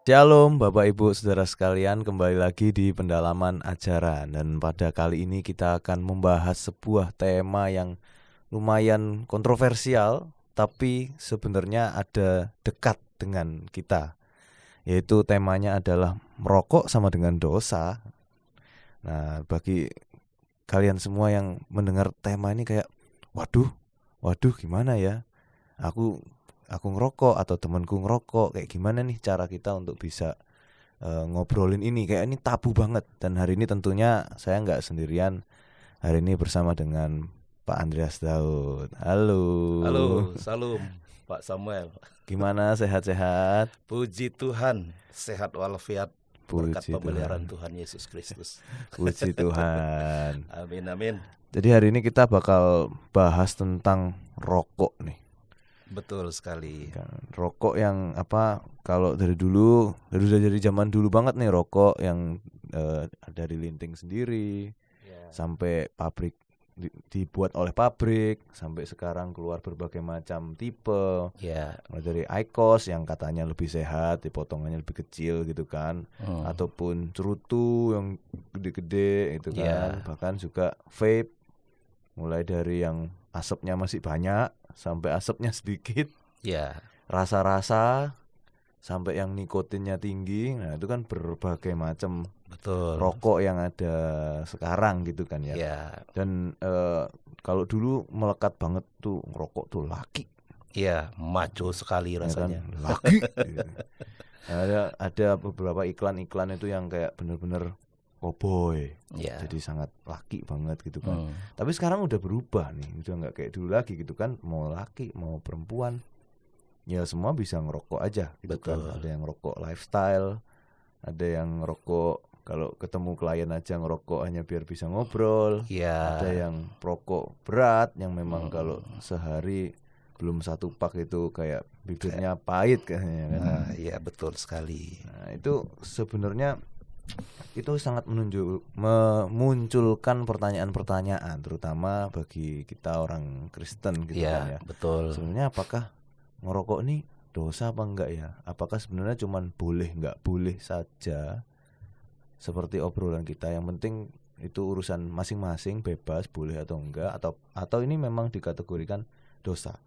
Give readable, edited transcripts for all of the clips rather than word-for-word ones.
Shalom Bapak Ibu Saudara sekalian, kembali lagi di pendalaman ajaran. Dan pada kali ini kita akan membahas sebuah tema yang lumayan kontroversial, tapi sebenarnya ada dekat dengan kita, yaitu temanya adalah merokok sama dengan dosa. Nah, bagi kalian semua yang mendengar tema ini kayak waduh gimana ya, aku ngerokok atau temanku ngerokok, kayak gimana nih cara kita untuk bisa ngobrolin ini, kayak ini tabu banget. Dan hari ini tentunya saya nggak sendirian, hari ini bersama dengan Pak Andreas Daud. Halo. Halo, salam Pak Samuel. Gimana, sehat-sehat? Puji Tuhan, sehat walafiat berkat Puji pemeliharaan Tuhan. Tuhan Yesus Kristus. Puji Tuhan. Amin, amin. Jadi hari ini kita bakal bahas tentang rokok nih. Betul sekali. Rokok yang kalau dari zaman dulu banget nih, rokok yang dari linting sendiri, sampai pabrik dibuat oleh pabrik, sampai sekarang keluar berbagai macam tipe. Mulai dari IQOS yang katanya lebih sehat, potongannya lebih kecil gitu kan, ataupun cerutu yang gede-gede gitu kan, bahkan juga vape, mulai dari yang asapnya masih banyak sampai asapnya sedikit, rasa-rasa sampai yang nikotinnya tinggi. Nah, itu kan berbagai macam rokok yang ada sekarang gitu kan ya. Dan kalau dulu melekat banget tuh rokok tuh laki. Iya, maco sekali rasanya. Kan? Laki. Ada beberapa iklan itu yang kayak bener-bener cowboy, jadi sangat laki banget gitu kan. Tapi sekarang udah berubah nih, udah nggak kayak dulu lagi gitu kan. Mau laki mau perempuan, ya semua bisa ngerokok aja gitu. Betul. Kan. Ada yang rokok lifestyle, ada yang ngerokok kalau ketemu klien aja ngerokok hanya biar bisa ngobrol. Ada yang perokok berat yang memang kalau sehari belum 1 pak itu kayak bibirnya pahit kayaknya kan. Iya, betul sekali. Nah, itu sebenarnya itu sangat memunculkan pertanyaan-pertanyaan, terutama bagi kita orang Kristen gitu kan ya. Betul. Sebenarnya apakah ngerokok ini dosa apa enggak ya? Apakah sebenarnya cuman boleh enggak boleh saja, seperti obrolan kita. Yang penting itu urusan masing-masing, bebas boleh atau enggak, atau ini memang dikategorikan dosa.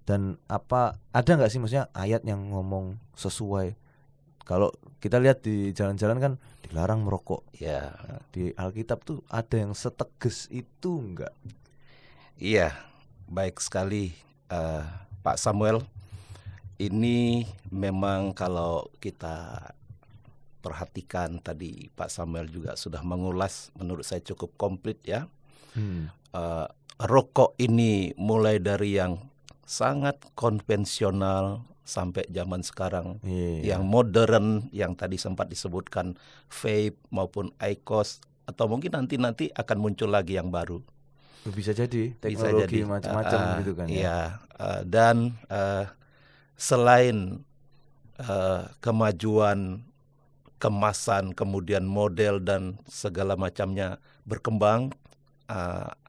Dan ada enggak sih maksudnya ayat yang ngomong sesuai? Kalau kita lihat di jalan-jalan kan dilarang merokok. Nah, di Alkitab tuh ada yang setegas itu enggak? Iya, baik sekali Pak Samuel. Ini memang kalau kita perhatikan tadi Pak Samuel juga sudah mengulas, menurut saya cukup komplit ya. Rokok ini mulai dari yang sangat konvensional sampai zaman sekarang, yang modern, yang tadi sempat disebutkan vape maupun IQOS, atau mungkin nanti akan muncul lagi yang baru. Bisa jadi teknologi macam-macam gitu kan ya. Dan selain kemajuan kemasan, kemudian model dan segala macamnya berkembang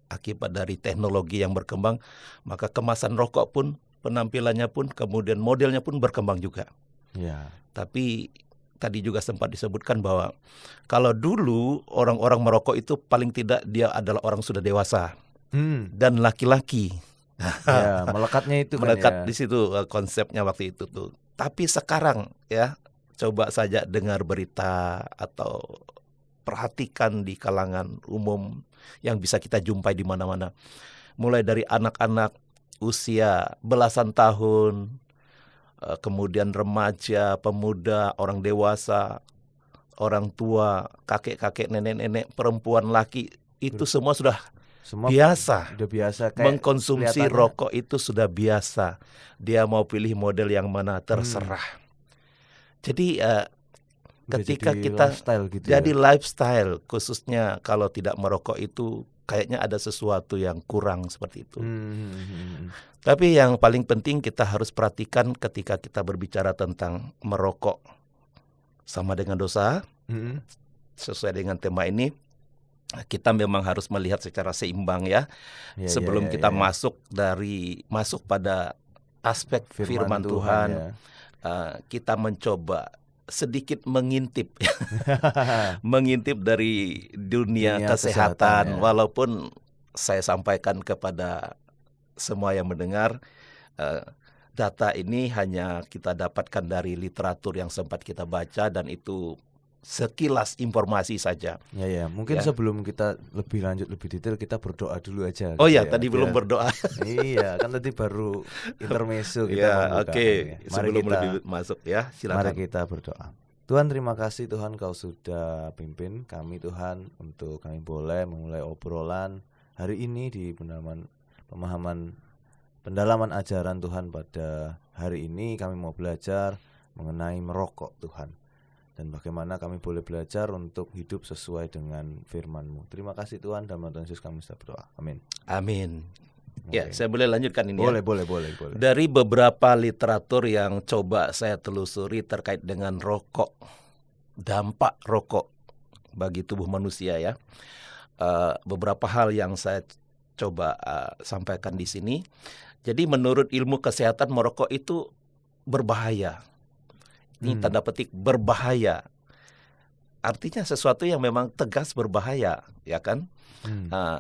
akibat dari teknologi yang berkembang, maka kemasan rokok pun, penampilannya pun, kemudian modelnya pun berkembang juga. Tapi tadi juga sempat disebutkan bahwa kalau dulu orang-orang merokok itu paling tidak dia adalah orang sudah dewasa dan laki-laki. Melekatnya itu melekat di situ konsepnya waktu itu tuh. Tapi sekarang ya, coba saja dengar berita atau perhatikan di kalangan umum yang bisa kita jumpai di mana-mana. Mulai dari anak-anak usia belasan tahun, kemudian remaja, pemuda, orang dewasa, orang tua, kakek-kakek, nenek-nenek, perempuan, laki, itu semua sudah biasa mengkonsumsi rokok. Itu sudah biasa. Dia mau pilih model yang mana terserah. Jadi ketika kita jadi lifestyle, khususnya kalau tidak merokok itu kayaknya ada sesuatu yang kurang seperti itu. Tapi yang paling penting kita harus perhatikan ketika kita berbicara tentang merokok sama dengan dosa, sesuai dengan tema ini, kita memang harus melihat secara seimbang ya. Sebelum kita masuk pada aspek firman Tuhan, kita mencoba sedikit mengintip mengintip dari dunia Dunia kesehatan, kesehatan, ya. walaupun saya sampaikan kepada semua yang mendengar, data ini hanya kita dapatkan dari literatur yang sempat kita baca, dan itu sekilas informasi saja. Ya, mungkin Ya. sebelum kita lebih lanjut lebih detail, kita berdoa dulu aja. Oh gitu ya, tadi belum berdoa. Iya, kan tadi baru intermezzo kita Ya, membuka. oke. Mari Sebelum kita, lebih masuk ya, mari silakan. kita berdoa. Tuhan, terima kasih Tuhan, Kau sudah pimpin kami Tuhan, untuk kami boleh memulai obrolan hari ini di pemahaman pendalaman ajaran Tuhan. Pada hari ini kami mau belajar mengenai merokok Tuhan, dan bagaimana kami boleh belajar untuk hidup sesuai dengan firman-Mu. Terima kasih Tuhan, dalam nama Tuhan Yesus kami sudah berdoa. Amin. Amin. Ya, Oke. saya boleh lanjutkan ini Boleh, ya. boleh. Dari beberapa literatur yang coba saya telusuri terkait dengan rokok, dampak rokok bagi tubuh manusia ya. Beberapa hal yang saya coba sampaikan di sini. Jadi menurut ilmu kesehatan, merokok itu berbahaya. Ini tanda petik berbahaya. Artinya sesuatu yang memang tegas berbahaya, ya kan?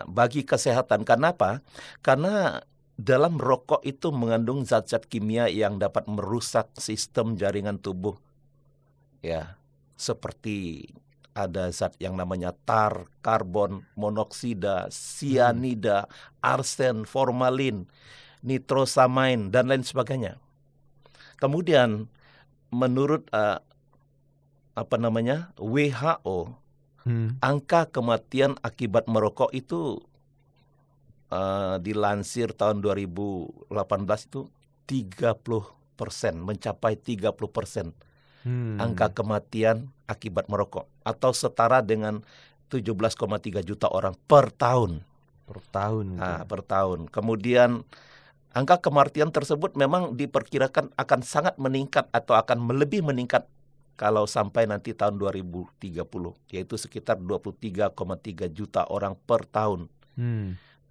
Bagi kesehatan. Kenapa? Karena dalam rokok itu mengandung zat-zat kimia yang dapat merusak sistem jaringan tubuh. Ya, seperti ada zat yang namanya tar, karbon monoksida, sianida, arsen, formalin, nitrosamain, dan lain sebagainya. Kemudian menurut WHO, angka kematian akibat merokok itu dilansir tahun 2018 itu 30%, mencapai 30%. Angka kematian akibat merokok, atau setara dengan 17,3 juta orang per tahun. Per tahun. Kemudian angka kematian tersebut memang diperkirakan akan sangat meningkat atau akan lebih meningkat kalau sampai nanti tahun 2030, yaitu sekitar 23,3 juta orang per tahun.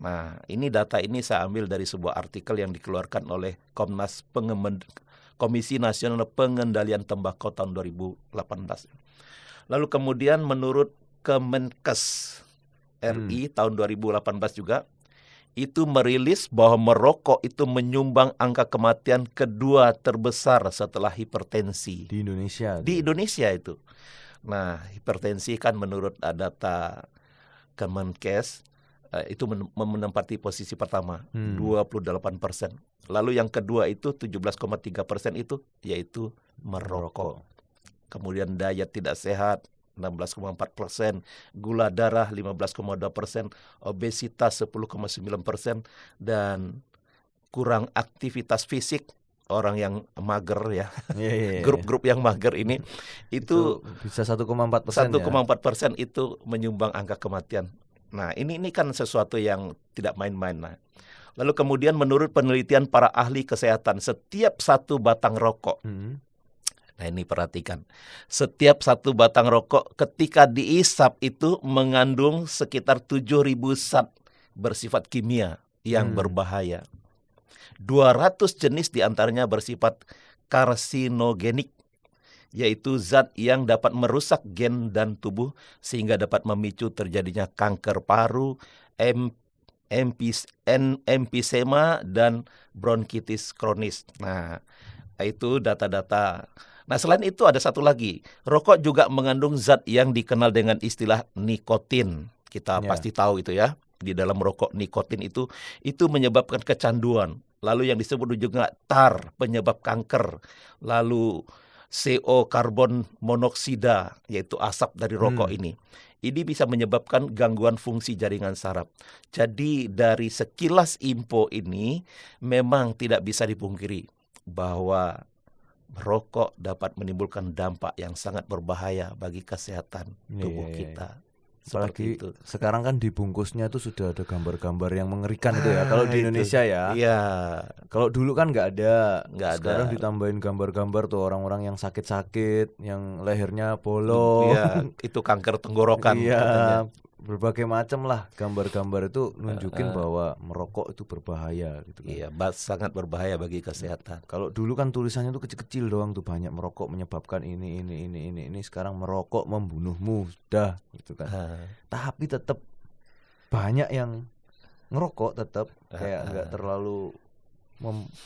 Nah, ini data ini saya ambil dari sebuah artikel yang dikeluarkan oleh Komisi Nasional Pengendalian Tembakau tahun 2018. Lalu kemudian menurut Kemenkes RI tahun 2018 juga, itu merilis bahwa merokok itu menyumbang angka kematian kedua terbesar setelah hipertensi. Di Indonesia? Di Indonesia itu. Nah, hipertensi kan menurut data Kemenkes itu menempati posisi pertama, 28%. Lalu yang kedua itu 17,3% itu yaitu merokok. Kemudian diet tidak sehat 16,4%, gula darah 15,2%, obesitas 10,9%, dan kurang aktivitas fisik, orang yang mager ya, grup-grup yang mager ini itu bisa 1,4%. 1,4% itu menyumbang angka kematian. Nah, ini kan sesuatu yang tidak main-main. Nah, lalu kemudian menurut penelitian para ahli kesehatan, setiap satu batang rokok, nah ini perhatikan, setiap satu batang rokok ketika diisap itu mengandung sekitar 7.000 zat bersifat kimia yang berbahaya. 200 jenis diantaranya bersifat karsinogenik, yaitu zat yang dapat merusak gen dan tubuh sehingga dapat memicu terjadinya kanker paru, emfisema, dan bronkitis kronis. Nah, itu data-data. Nah, selain itu ada satu lagi. Rokok juga mengandung zat yang dikenal dengan istilah nikotin. Kita pasti tahu itu ya. Di dalam rokok nikotin itu menyebabkan kecanduan. Lalu yang disebut juga tar, penyebab kanker. Lalu CO, karbon monoksida, yaitu asap dari rokok ini. Ini bisa menyebabkan gangguan fungsi jaringan saraf. Jadi dari sekilas info ini memang tidak bisa dipungkiri bahwa merokok dapat menimbulkan dampak yang sangat berbahaya bagi kesehatan tubuh kita. Apalagi itu. Sekarang kan di bungkusnya tuh sudah ada gambar-gambar yang mengerikan itu ya. Kalau di Indonesia ya. Iya. Kalau dulu kan nggak ada. Sekarang ditambahin gambar-gambar tuh orang-orang yang sakit-sakit, yang lehernya bolong. Iya, itu kanker tenggorokan. Iya. berbagai macam lah gambar-gambar itu nunjukin bahwa merokok itu berbahaya gitu kan. Iya, sangat berbahaya bagi kesehatan. Kalau dulu kan tulisannya tuh kecil-kecil doang tuh, banyak merokok menyebabkan ini. Sekarang merokok membunuhmu, sudah gitu kan. Tapi tetap banyak yang ngerokok tetap kayak nggak terlalu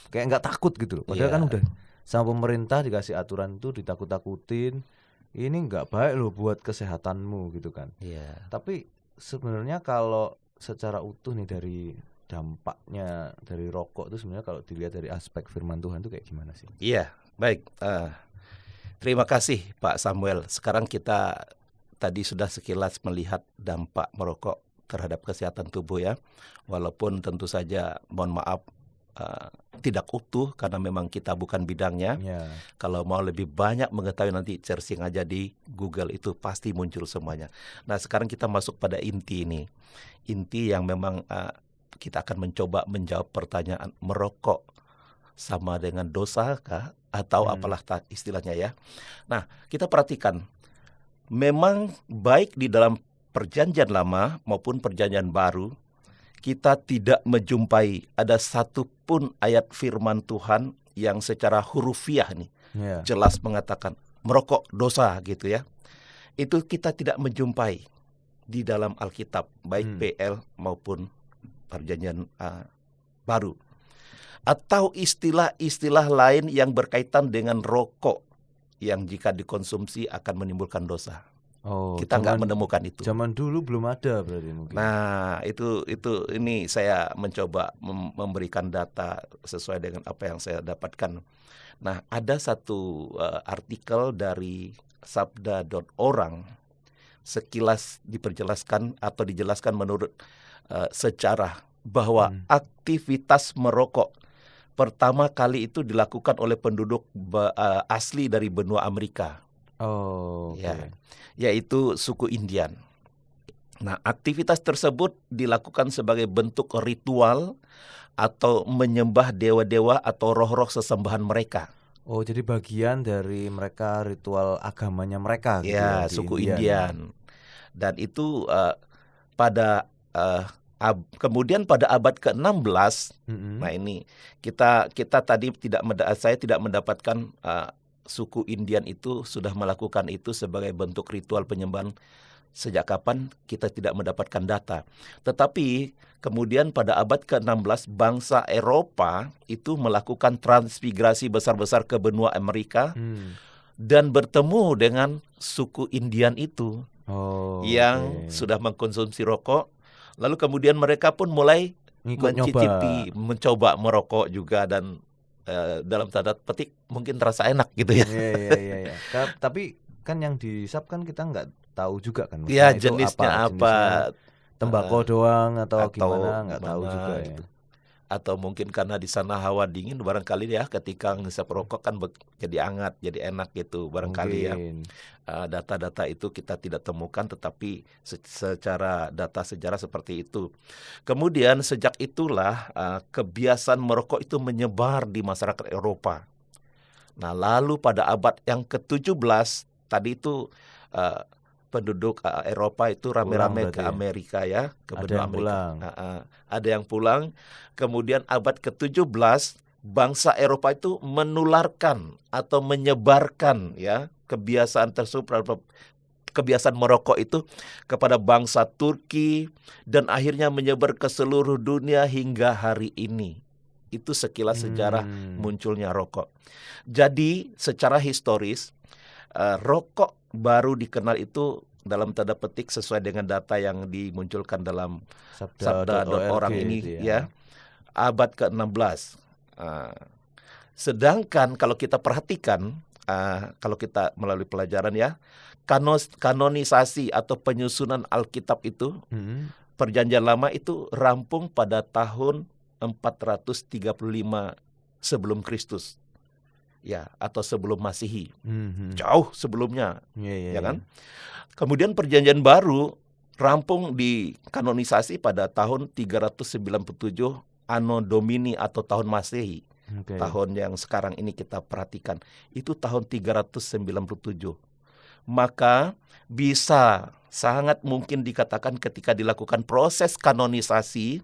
kayak nggak takut gitu loh. Padahal kan udah sama pemerintah dikasih aturan itu, ditakut-takutin. Ini nggak baik loh buat kesehatanmu gitu kan. Tapi sebenarnya kalau secara utuh nih dari dampaknya dari rokok itu sebenarnya kalau dilihat dari aspek firman Tuhan itu kayak gimana sih? Iya, baik. Terima kasih Pak Samuel. Sekarang kita tadi sudah sekilas melihat dampak merokok terhadap kesehatan tubuh ya. Walaupun tentu saja mohon maaf tidak utuh karena memang kita bukan bidangnya. Kalau mau lebih banyak mengetahui nanti searching aja di Google, itu pasti muncul semuanya. Nah sekarang kita masuk pada inti ini. Inti yang memang kita akan mencoba menjawab pertanyaan, merokok sama dengan dosa kah? Atau apalah istilahnya ya. Nah kita perhatikan, memang baik di dalam perjanjian lama maupun perjanjian baru, kita tidak menjumpai ada satu pun ayat firman Tuhan yang secara hurufiah nih jelas mengatakan merokok dosa gitu ya. Itu kita tidak menjumpai di dalam Alkitab, baik PL maupun perjanjian baru. Atau istilah-istilah lain yang berkaitan dengan rokok yang jika dikonsumsi akan menimbulkan dosa. Kita nggak menemukan itu. Zaman dulu belum ada berarti mungkin. Nah, ini saya mencoba memberikan data sesuai dengan apa yang saya dapatkan. Nah, ada satu artikel dari sabda.orang, sekilas dijelaskan menurut sejarah bahwa aktivitas merokok pertama kali itu dilakukan oleh penduduk asli dari benua Amerika. Yaitu suku Indian. Nah, aktivitas tersebut dilakukan sebagai bentuk ritual atau menyembah dewa-dewa atau roh-roh sesembahan mereka. Jadi bagian dari mereka ritual agamanya mereka gitu ya, suku Indian. Dan itu kemudian pada abad ke-16, nah ini kita tadi saya tidak mendapatkan suku Indian itu sudah melakukan itu sebagai bentuk ritual penyembahan sejak kapan, kita tidak mendapatkan data. Tetapi kemudian pada abad ke-16 bangsa Eropa itu melakukan transmigrasi besar-besar ke benua Amerika dan bertemu dengan suku Indian itu yang sudah mengkonsumsi rokok. Lalu kemudian mereka pun mulai mencoba merokok juga, dan dalam tanda petik mungkin terasa enak gitu ya. Iya. Tapi kan yang dihisap kan kita nggak tahu juga kan. Iya, jenisnya apa? Tembakau doang atau gimana nggak tahu juga gitu. Atau mungkin karena di sana hawa dingin barangkali ya, ketika ngisap rokok kan jadi hangat, jadi enak gitu barangkali ya. Data-data itu kita tidak temukan, tetapi secara data sejarah seperti itu. Kemudian sejak itulah kebiasaan merokok itu menyebar di masyarakat Eropa. Nah, lalu pada abad yang ke-17 tadi itu penduduk Eropa itu rame-rame ke Amerika ya, ke benua Amerika. Ada yang pulang. Kemudian abad ke-17 bangsa Eropa itu menularkan atau menyebarkan ya kebiasaan tersebut, kebiasaan merokok itu kepada bangsa Turki, dan akhirnya menyebar ke seluruh dunia hingga hari ini. Itu sekilas sejarah munculnya rokok. Jadi secara historis rokok baru dikenal itu dalam tanda petik sesuai dengan data yang dimunculkan dalam sabda.orang ini ya, abad ke-16. Sedangkan kalau kita perhatikan, kalau kita melalui pelajaran ya, kanonisasi atau penyusunan Alkitab itu, perjanjian lama itu rampung pada tahun 435 sebelum Kristus. Ya, atau sebelum Masehi. Jauh sebelumnya. Ya kan? Kemudian perjanjian baru rampung di kanonisasi pada tahun 397 Anno Domini atau tahun Masehi. Tahun yang sekarang ini kita perhatikan, itu tahun 397. maka bisa sangat mungkin dikatakan ketika dilakukan proses kanonisasi,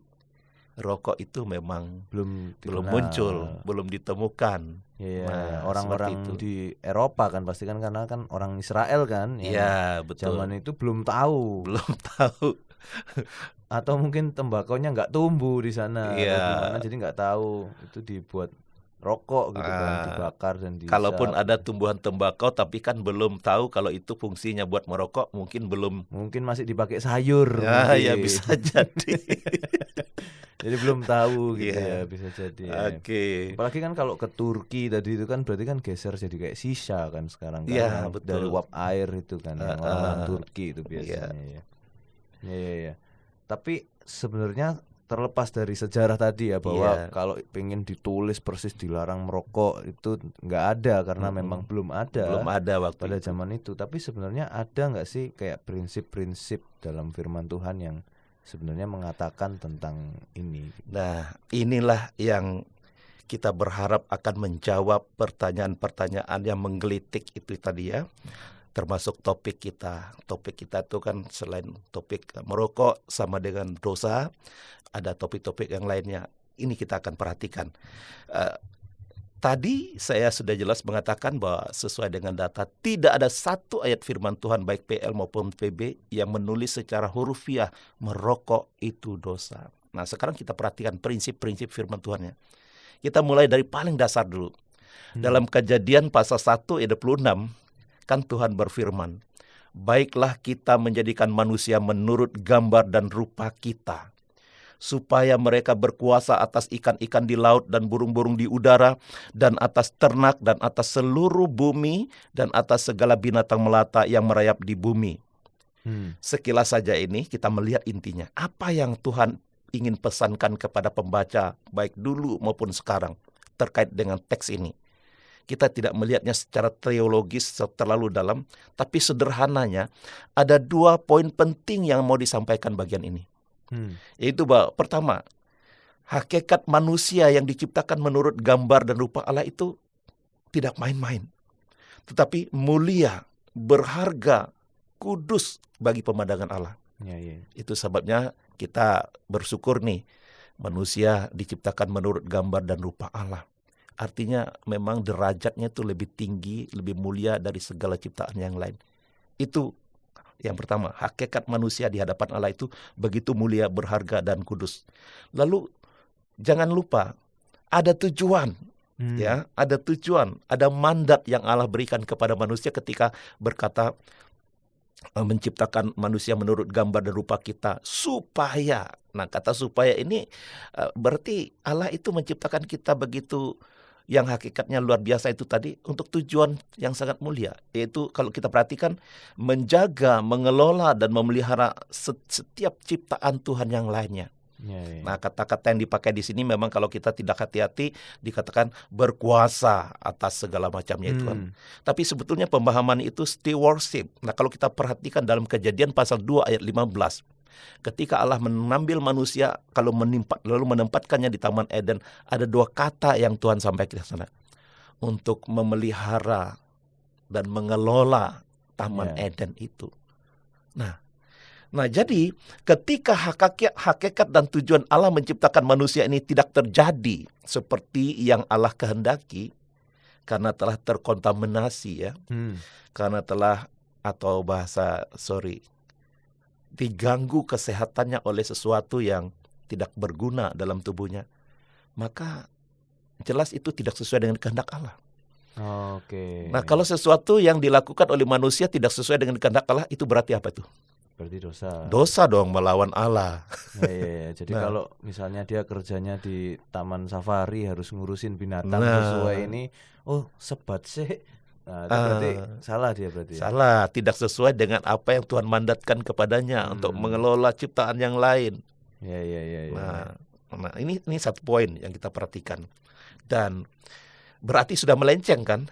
rokok itu memang belum dikenal. muncul, belum ditemukan. Iya, Nah, orang-orang seperti itu. di Eropa kan pasti kan, karena kan orang Israel kan yang Iya, betul. zaman itu belum tahu. Belum tahu. Atau mungkin tembakonya nggak tumbuh di sana atau Iya. gimana, jadi nggak tahu itu dibuat rokok gitu kan, dibakar dan dihisap. Kalaupun ada tumbuhan tembakau tapi kan belum tahu kalau itu fungsinya buat merokok, mungkin belum. Mungkin masih dipakai sayur. Ya, ya mungkin. bisa jadi. Jadi belum tahu gitu Iya. ya, bisa jadi. Oke. Apalagi kan kalau ke Turki tadi itu kan berarti kan geser jadi kayak sisa kan sekarang kan, Iya, yang betul. dari uap air itu kan, yang orang-orang Turki itu biasanya ya. Iya. Tapi sebenarnya terlepas dari sejarah tadi ya, bahwa kalau pengen ditulis persis dilarang merokok itu nggak ada, karena memang belum ada waktu pada itu. zaman itu. Tapi sebenarnya ada nggak sih kayak prinsip-prinsip dalam firman Tuhan yang sebenarnya mengatakan tentang ini? Nah, inilah yang kita berharap akan menjawab pertanyaan-pertanyaan yang menggelitik itu tadi ya. Termasuk topik kita. Topik kita itu kan selain topik merokok sama dengan dosa, ada topik-topik yang lainnya. Ini kita akan perhatikan. Tadi saya sudah jelas mengatakan bahwa sesuai dengan data, tidak ada satu ayat firman Tuhan baik PL maupun PB yang menulis secara hurufiah merokok itu dosa. Nah, sekarang kita perhatikan prinsip-prinsip firman Tuhannya. Kita mulai dari paling dasar dulu. Dalam Kejadian pasal 1 ayat 26, kan Tuhan berfirman, "Baiklah kita menjadikan manusia menurut gambar dan rupa kita, supaya mereka berkuasa atas ikan-ikan di laut dan burung-burung di udara, dan atas ternak, dan atas seluruh bumi, dan atas segala binatang melata yang merayap di bumi." Sekilas saja ini kita melihat intinya. Apa yang Tuhan ingin pesankan kepada pembaca, baik dulu maupun sekarang, terkait dengan teks ini. Kita tidak melihatnya secara teologis terlalu dalam, tapi sederhananya ada 2 poin penting yang mau disampaikan bagian ini. Yaitu bahwa pertama, hakikat manusia yang diciptakan menurut gambar dan rupa Allah itu tidak main-main, tetapi mulia, berharga, kudus bagi pemandangan Allah. Itu sebabnya kita bersyukur nih, manusia diciptakan menurut gambar dan rupa Allah. Artinya memang derajatnya itu lebih tinggi, lebih mulia dari segala ciptaan yang lain. Itu yang pertama, hakikat manusia di hadapan Allah itu begitu mulia, berharga, dan kudus. Lalu jangan lupa, ada tujuan. Ya, ada tujuan, ada mandat yang Allah berikan kepada manusia ketika berkata menciptakan manusia menurut gambar dan rupa kita, supaya. Nah, kata supaya ini berarti Allah itu menciptakan kita begitu, yang hakikatnya luar biasa itu tadi, untuk tujuan yang sangat mulia, yaitu kalau kita perhatikan menjaga, mengelola, dan memelihara setiap ciptaan Tuhan yang lainnya. Nah, kata-kata yang dipakai di sini memang kalau kita tidak hati-hati dikatakan berkuasa atas segala macamnya itu kan. Tapi sebetulnya pemahaman itu stewardship. Nah, kalau kita perhatikan dalam Kejadian pasal 2 ayat 15, ketika Allah mengambil manusia lalu menempatkannya di Taman Eden, ada 2 kata yang Tuhan sampaikan di sana. Untuk memelihara dan mengelola Taman Eden itu. Nah, jadi ketika hakikat dan tujuan Allah menciptakan manusia ini tidak terjadi seperti yang Allah kehendaki, karena telah terkontaminasi ya, karena telah, atau diganggu kesehatannya oleh sesuatu yang tidak berguna dalam tubuhnya, maka jelas itu tidak sesuai dengan kehendak Allah. Nah, kalau sesuatu yang dilakukan oleh manusia tidak sesuai dengan kehendak Allah, itu berarti apa itu? Berarti dosa. Dosa dong, melawan Allah. Jadi kalau misalnya dia kerjanya di taman safari harus ngurusin binatang sesuai ini, sebat sih. Nah, itu berarti salah dia berarti. Salah, tidak sesuai dengan apa yang Tuhan mandatkan kepadanya untuk mengelola ciptaan yang lain. Nah, ini satu poin yang kita perhatikan. Dan berarti sudah melenceng kan?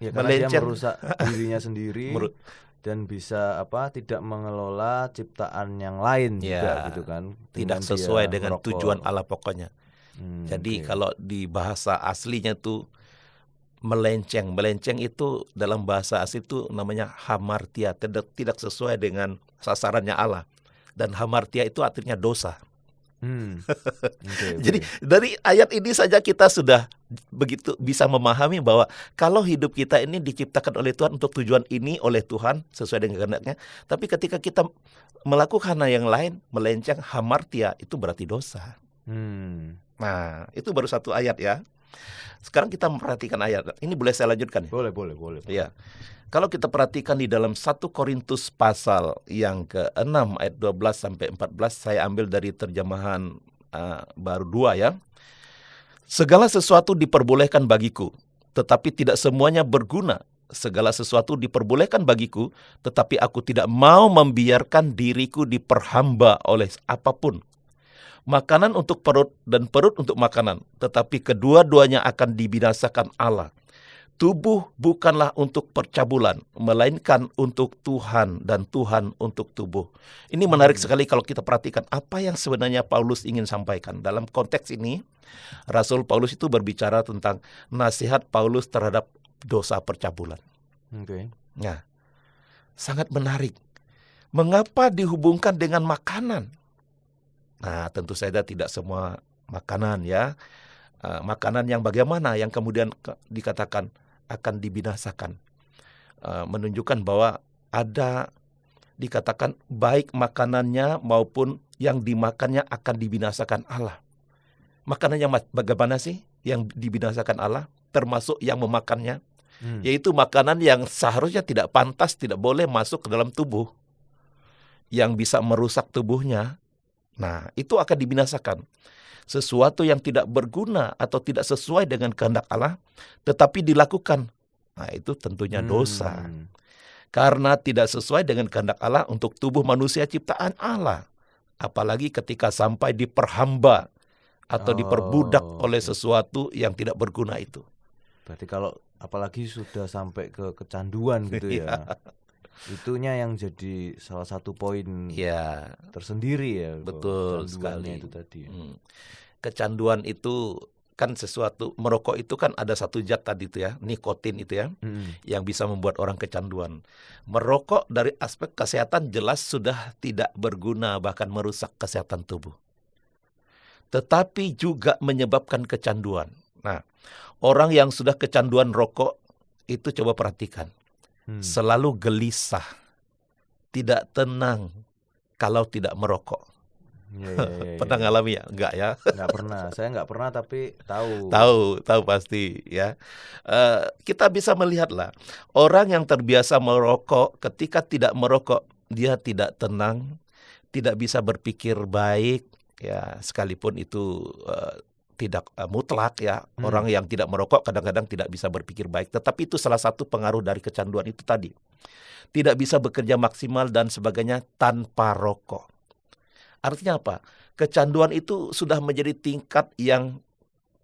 Karena dia merusak dirinya sendiri. Dan bisa tidak mengelola ciptaan yang lain juga gitu kan, tidak sesuai dengan tujuan Allah pokoknya. Jadi kalau di bahasa aslinya tuh melenceng. Melenceng itu dalam bahasa asli itu namanya hamartia, tidak sesuai dengan sasarannya Allah. Dan hamartia itu artinya dosa. Jadi dari ayat ini saja kita sudah begitu bisa memahami bahwa kalau hidup kita ini diciptakan oleh Tuhan untuk tujuan ini oleh Tuhan sesuai dengan kehendaknya. Tapi ketika kita melakukan hal yang lain, melenceng, hamartia, itu berarti dosa. Nah, itu baru satu ayat ya. Sekarang kita memperhatikan ayat. Ini boleh saya lanjutkan ya? Boleh. Ya. Kalau kita perhatikan di dalam 1 Korintus pasal yang ke-6 ayat 12 sampai 14, saya ambil dari terjemahan baru 2 ya. Segala sesuatu diperbolehkan bagiku, tetapi tidak semuanya berguna. Segala sesuatu diperbolehkan bagiku, tetapi aku tidak mau membiarkan diriku diperhamba oleh apapun. Makanan untuk perut dan perut untuk makanan, tetapi kedua-duanya akan dibinasakan Allah. Tubuh bukanlah untuk percabulan, melainkan untuk Tuhan, dan Tuhan untuk tubuh. Ini menarik sekali kalau kita perhatikan apa yang sebenarnya Paulus ingin sampaikan. Dalam konteks ini, Rasul Paulus itu berbicara tentang nasihat Paulus terhadap dosa percabulan. Nah, sangat menarik. Mengapa dihubungkan dengan makanan? Nah, tentu saja tidak semua makanan ya. Makanan yang bagaimana yang kemudian dikatakan akan dibinasakan, menunjukkan bahwa ada dikatakan baik makanannya maupun yang dimakannya akan dibinasakan Allah. Makanan yang bagaimana sih yang dibinasakan Allah, termasuk yang memakannya, yaitu makanan yang seharusnya tidak pantas, tidak boleh masuk ke dalam tubuh, yang bisa merusak tubuhnya. Nah, itu akan dibinasakan. Sesuatu yang tidak berguna atau tidak sesuai dengan kehendak Allah, tetapi dilakukan. Nah, itu tentunya dosa. Karena tidak sesuai dengan kehendak Allah untuk tubuh manusia ciptaan Allah. Apalagi ketika sampai diperhamba atau diperbudak oleh sesuatu yang tidak berguna itu. Berarti kalau apalagi sudah sampai ke kecanduan gitu ya. Itunya yang jadi salah satu poin tersendiri ya. Betul sekali itu tadi. Kecanduan itu kan sesuatu, merokok itu kan ada satu zat tadi itu ya, nikotin itu ya, yang bisa membuat orang kecanduan. Merokok dari aspek kesehatan jelas sudah tidak berguna, bahkan merusak kesehatan tubuh. Tetapi juga menyebabkan kecanduan. Nah, orang yang sudah kecanduan rokok itu coba perhatikan. Selalu gelisah, tidak tenang kalau tidak merokok. Pernah ngalami ya? Enggak ya? Enggak pernah, saya enggak pernah tapi tahu. Tahu pasti ya. Kita bisa melihatlah orang yang terbiasa merokok, ketika tidak merokok dia tidak tenang, tidak bisa berpikir baik ya, sekalipun itu tidak mutlak ya. Orang yang tidak merokok kadang-kadang tidak bisa berpikir baik. Tetapi itu salah satu pengaruh dari kecanduan itu tadi. Tidak bisa bekerja maksimal dan sebagainya tanpa rokok. Artinya apa? Kecanduan itu sudah menjadi tingkat yang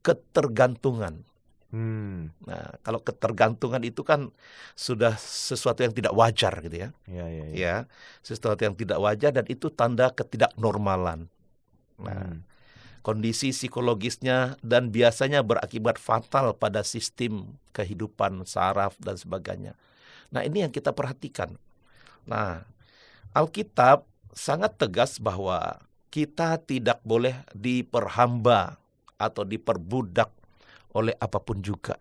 ketergantungan. Nah, kalau ketergantungan itu kan sudah sesuatu yang tidak wajar gitu ya. Ya, sesuatu yang tidak wajar dan itu tanda ketidaknormalan. Nah, kondisi psikologisnya dan biasanya berakibat fatal pada sistem kehidupan, saraf dan sebagainya. Nah, ini yang kita perhatikan. Nah, Alkitab sangat tegas bahwa kita tidak boleh diperhamba atau diperbudak oleh apapun juga.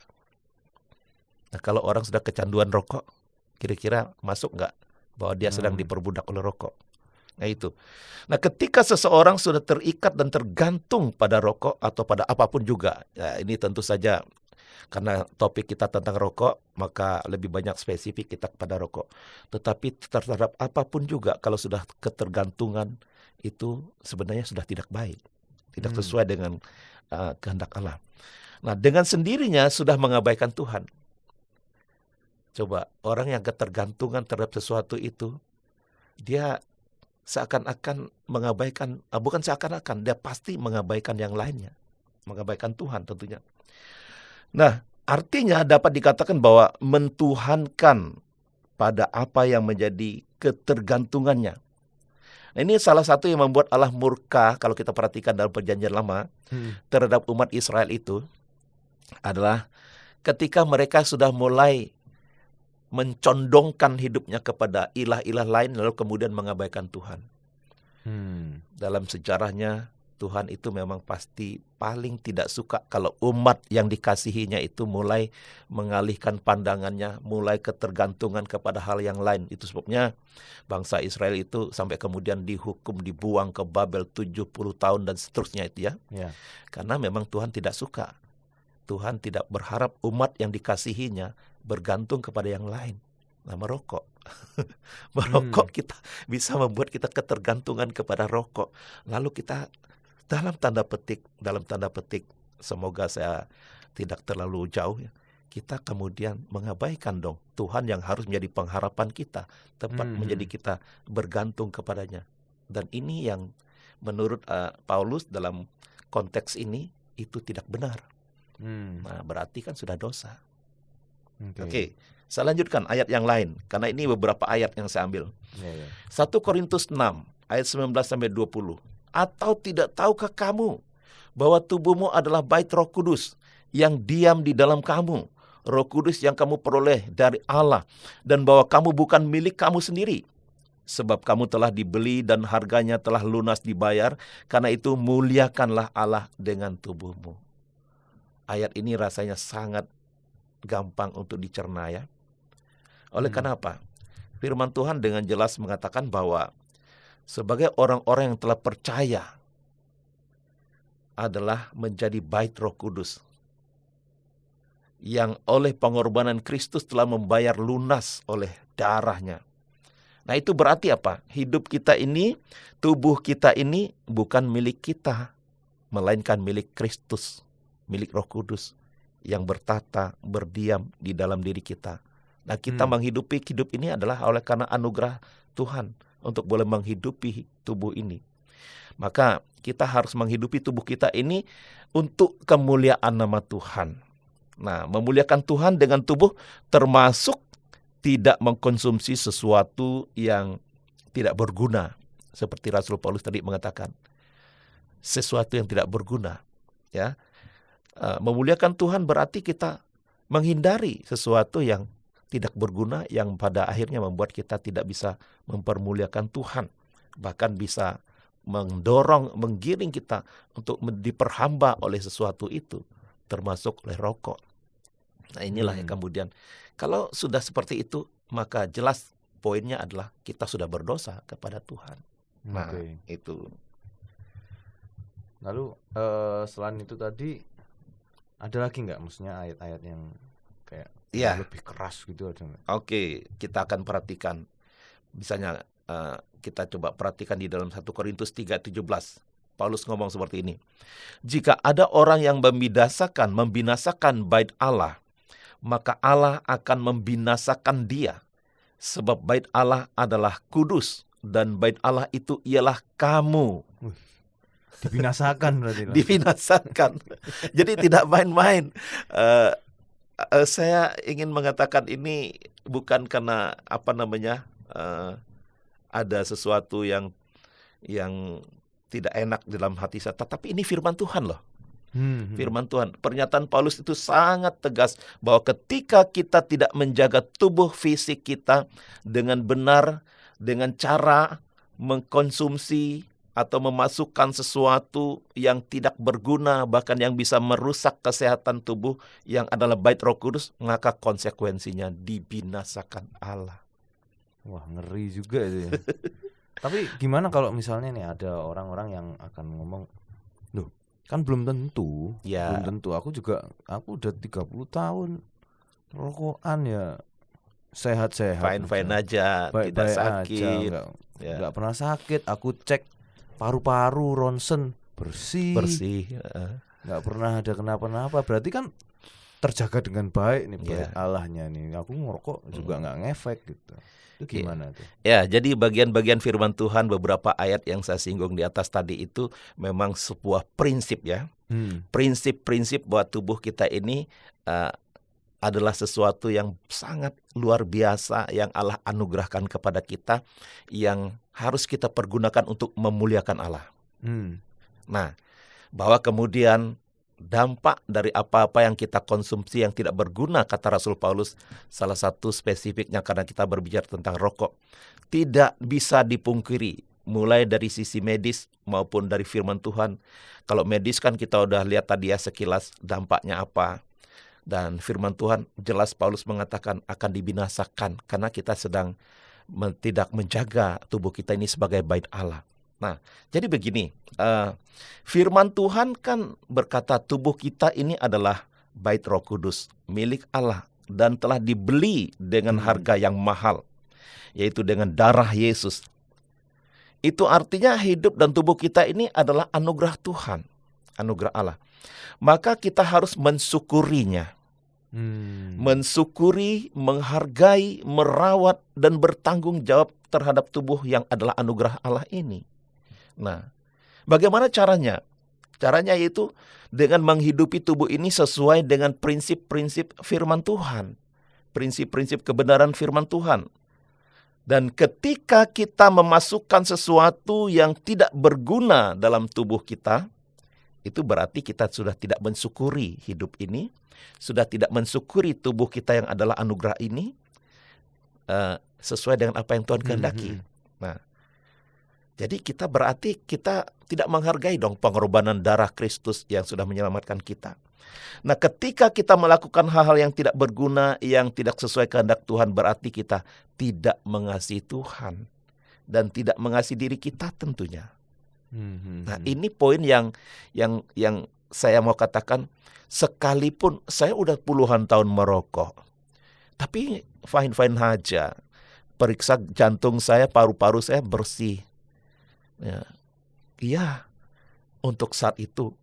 Nah, kalau orang sudah kecanduan rokok, kira-kira masuk nggak bahwa dia sedang diperbudak oleh rokok? Nah itu. Nah, ketika seseorang sudah terikat dan tergantung pada rokok atau pada apapun juga, ya ini tentu saja karena topik kita tentang rokok, maka lebih banyak spesifik kita kepada rokok. Tetapi terhadap apapun juga, kalau sudah ketergantungan, itu sebenarnya sudah tidak baik. Tidak sesuai dengan kehendak Allah. Nah, dengan sendirinya sudah mengabaikan Tuhan. Coba, orang yang ketergantungan terhadap sesuatu itu, dia seakan-akan mengabaikan, bukan seakan-akan, dia pasti mengabaikan yang lainnya. Mengabaikan Tuhan tentunya. Nah, artinya dapat dikatakan bahwa mentuhankan pada apa yang menjadi ketergantungannya. Nah, ini salah satu yang membuat Allah murka kalau kita perhatikan dalam Perjanjian Lama terhadap umat Israel itu adalah ketika mereka sudah mulai mencondongkan hidupnya kepada ilah-ilah lain lalu kemudian mengabaikan Tuhan. Dalam sejarahnya Tuhan itu memang pasti paling tidak suka kalau umat yang dikasihinya itu mulai mengalihkan pandangannya, mulai ketergantungan kepada hal yang lain. Itu sebabnya bangsa Israel itu sampai kemudian dihukum, dibuang ke Babel 70 tahun dan seterusnya itu ya. Karena memang Tuhan tidak suka. Tuhan tidak berharap umat yang dikasihinya bergantung kepada yang lain. Nah, merokok. Merokok kita bisa membuat kita ketergantungan kepada rokok. Lalu kita dalam tanda petik, semoga saya tidak terlalu jauh ya, kita kemudian mengabaikan dong Tuhan yang harus menjadi pengharapan kita, tempat menjadi kita bergantung kepadanya. Dan ini yang menurut Paulus dalam konteks ini itu tidak benar. Nah, berarti kan sudah dosa. Oke, saya lanjutkan ayat yang lain karena ini beberapa ayat yang saya ambil. 1 Korintus 6 ayat 19-20. Atau tidak tahukah kamu bahwa tubuhmu adalah bait Roh Kudus yang diam di dalam kamu, Roh Kudus yang kamu peroleh dari Allah, dan bahwa kamu bukan milik kamu sendiri, sebab kamu telah dibeli dan harganya telah lunas dibayar. Karena itu muliakanlah Allah dengan tubuhmu. Ayat ini rasanya sangat gampang untuk dicerna ya. Oleh karena apa? Firman Tuhan dengan jelas mengatakan bahwa sebagai orang-orang yang telah percaya adalah menjadi bait Roh Kudus yang oleh pengorbanan Kristus telah membayar lunas oleh darahnya. Nah, itu berarti apa? Hidup kita ini, tubuh kita ini bukan milik kita, melainkan milik Kristus, milik Roh Kudus yang bertata, berdiam di dalam diri kita. Nah, kita menghidupi hidup ini adalah oleh karena anugerah Tuhan untuk boleh menghidupi tubuh ini. Maka kita harus menghidupi tubuh kita ini untuk kemuliaan nama Tuhan. Nah, memuliakan Tuhan dengan tubuh termasuk tidak mengkonsumsi sesuatu yang tidak berguna. Seperti Rasul Paulus tadi mengatakan, sesuatu yang tidak berguna. Ya, memuliakan Tuhan berarti kita menghindari sesuatu yang tidak berguna yang pada akhirnya membuat kita tidak bisa mempermuliakan Tuhan. Bahkan bisa mendorong, menggiring kita untuk diperhamba oleh sesuatu itu, termasuk oleh rokok. Nah, inilah yang kemudian, kalau sudah seperti itu, maka jelas poinnya adalah kita sudah berdosa kepada Tuhan. Nah, itu. Lalu selain itu tadi, ada lagi nggak maksudnya ayat-ayat yang kayak lebih keras gitu ada nggak? Oke, kita akan perhatikan. Misalnya kita coba perhatikan di dalam 1 Korintus 3:17. Paulus ngomong seperti ini. Jika ada orang yang membinasakan bait Allah, maka Allah akan membinasakan dia. Sebab bait Allah adalah kudus, dan bait Allah itu ialah kamu. Dibinasakan berarti. Dibinasakan. Jadi tidak main-main. Saya ingin mengatakan ini bukan karena ada sesuatu yang tidak enak dalam hati saya, tetapi ini firman Tuhan loh. Firman Tuhan. Pernyataan Paulus itu sangat tegas bahwa ketika kita tidak menjaga tubuh fisik kita dengan benar, dengan cara mengkonsumsi atau memasukkan sesuatu yang tidak berguna, bahkan yang bisa merusak kesehatan tubuh yang adalah bait Roh Kudus, maka konsekuensinya dibinasakan Allah. Wah, ngeri juga itu ya. Tapi gimana kalau misalnya nih ada orang-orang yang akan ngomong, loh kan belum tentu, belum tentu. Aku udah 30 tahun rokokan ya, sehat-sehat, fine-fine aja, tidak sakit, nggak pernah sakit. Aku cek paru-paru, ronsen bersih, nggak pernah ada kenapa-napa. Berarti kan terjaga dengan baik nih bait Allahnya nih. Aku ngerokok juga nggak ngefek gitu. Itu gimana tuh? Ya, jadi bagian-bagian firman Tuhan, beberapa ayat yang saya singgung di atas tadi itu memang sebuah prinsip ya. Prinsip-prinsip bahwa tubuh kita ini adalah sesuatu yang sangat luar biasa yang Allah anugerahkan kepada kita, yang harus kita pergunakan untuk memuliakan Allah. Nah, bahwa kemudian dampak dari apa-apa yang kita konsumsi yang tidak berguna, kata Rasul Paulus, salah satu spesifiknya karena kita berbicara tentang rokok, tidak bisa dipungkiri, mulai dari sisi medis maupun dari firman Tuhan. Kalau medis kan kita udah lihat tadi ya sekilas dampaknya apa. Dan firman Tuhan jelas Paulus mengatakan akan dibinasakan karena kita sedang tidak menjaga tubuh kita ini sebagai bait Allah. Nah, jadi begini, firman Tuhan kan berkata tubuh kita ini adalah bait Roh Kudus, milik Allah, dan telah dibeli dengan harga yang mahal, yaitu dengan darah Yesus. Itu artinya hidup dan tubuh kita ini adalah anugerah Tuhan, anugerah Allah. Maka kita harus mensyukurinya. Mensyukuri, menghargai, merawat, dan bertanggung jawab terhadap tubuh yang adalah anugerah Allah ini. Nah, bagaimana caranya? Caranya yaitu dengan menghidupi tubuh ini sesuai dengan prinsip-prinsip firman Tuhan. Prinsip-prinsip kebenaran firman Tuhan. Dan ketika kita memasukkan sesuatu yang tidak berguna dalam tubuh kita, itu berarti kita sudah tidak mensyukuri hidup ini, sudah tidak mensyukuri tubuh kita yang adalah anugerah ini, sesuai dengan apa yang Tuhan kehendaki. Nah, jadi kita berarti kita tidak menghargai dong pengorbanan darah Kristus yang sudah menyelamatkan kita. Nah, ketika kita melakukan hal-hal yang tidak berguna, yang tidak sesuai kehendak Tuhan, berarti kita tidak mengasihi Tuhan dan tidak mengasihi diri kita tentunya. Nah, ini poin yang saya mau katakan, sekalipun saya udah puluhan tahun merokok, tapi fine-fine aja. Periksa jantung saya, paru-paru saya bersih. Iya, untuk saat itu.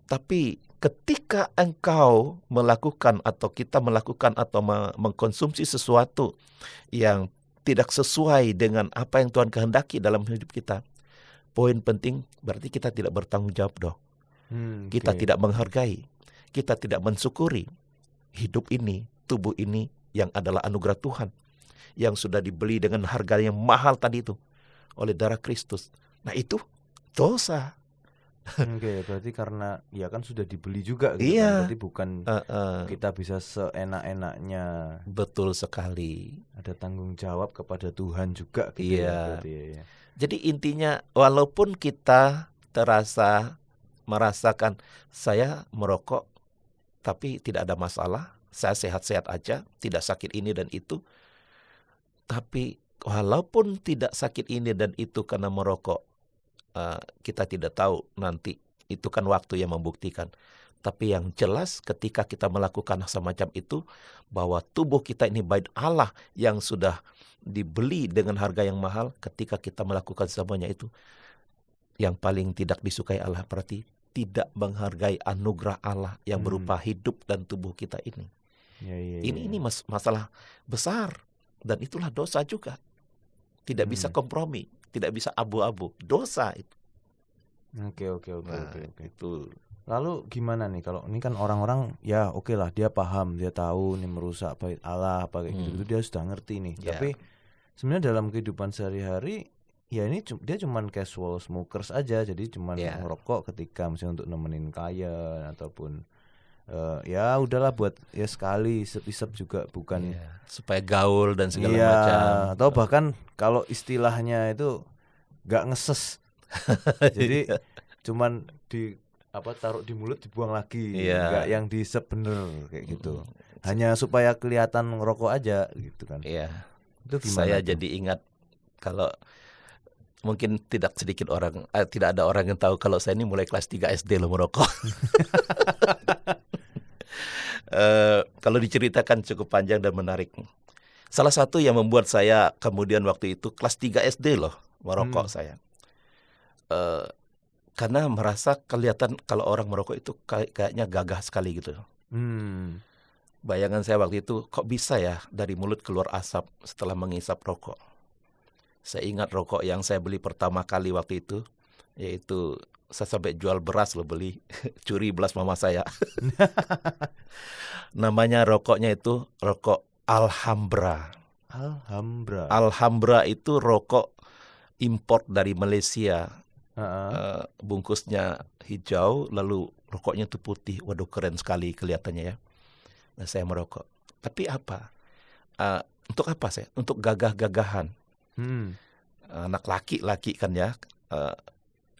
Tapi ketika engkau melakukan atau kita melakukan atau mengkonsumsi sesuatu yang tidak sesuai dengan apa yang Tuhan kehendaki dalam hidup kita, poin penting berarti kita tidak bertanggung jawab dong. Kita tidak menghargai, kita tidak mensyukuri hidup ini, tubuh ini yang adalah anugerah Tuhan, yang sudah dibeli dengan harga yang mahal tadi itu oleh darah Kristus. Nah, itu dosa. Berarti karena ya kan sudah dibeli juga gitu Iya. kan. Berarti bukan kita bisa seenak-enaknya. Betul sekali. Ada tanggung jawab kepada Tuhan juga gitu. Iya. Ya. Jadi intinya walaupun kita merasakan saya merokok tapi tidak ada masalah, saya sehat-sehat aja, tidak sakit ini dan itu. Tapi walaupun tidak sakit ini dan itu karena merokok, kita tidak tahu nanti, itu kan waktu yang membuktikan. Tapi yang jelas ketika kita melakukan semacam itu, bahwa tubuh kita ini bait Allah yang sudah dibeli dengan harga yang mahal, ketika kita melakukan semuanya itu, yang paling tidak disukai Allah berarti tidak menghargai anugerah Allah yang berupa hidup dan tubuh kita ini. Ini masalah besar, dan itulah dosa juga. Tidak bisa kompromi, tidak bisa abu-abu, dosa itu. Oke. Itu. Lalu gimana nih kalau ini kan orang-orang ya oke lah, dia paham, dia tahu nih merusak bait Allah apa kayak gitu, dia sudah ngerti nih. Tapi sebenarnya dalam kehidupan sehari-hari ya ini dia cuman casual smokers aja, jadi cuman ngerokok ketika misalnya untuk nemenin klien ataupun ya udahlah buat ya sekali isep-isep juga, bukan supaya gaul dan segala macam. Atau bahkan kalau istilahnya itu nggak ngeses. Jadi cuman taruh di mulut dibuang lagi, nggak yang diisep bener kayak gitu. Hanya supaya kelihatan ngerokok aja gitu kan. Iya. Itu gimana? Saya jadi ingat kalau mungkin tidak ada orang yang tahu kalau saya ini mulai kelas 3 SD loh merokok. Kalau diceritakan cukup panjang dan menarik. Salah satu yang membuat saya kemudian waktu itu kelas 3 SD loh merokok saya. Karena merasa kelihatan kalau orang merokok itu kayaknya gagah sekali gitu. Bayangan saya waktu itu, kok bisa ya dari mulut keluar asap setelah mengisap rokok. Saya ingat rokok yang saya beli pertama kali waktu itu, yaitu saya sampai jual beras loh beli, curi beras mama saya. Namanya rokoknya itu rokok Alhambra. Alhambra itu rokok import dari Malaysia. bungkusnya hijau, lalu rokoknya itu putih. Waduh, keren sekali kelihatannya ya. Nah, saya merokok. Tapi apa? Untuk apa saya? Untuk gagah-gagahan. Anak laki-laki kan ya,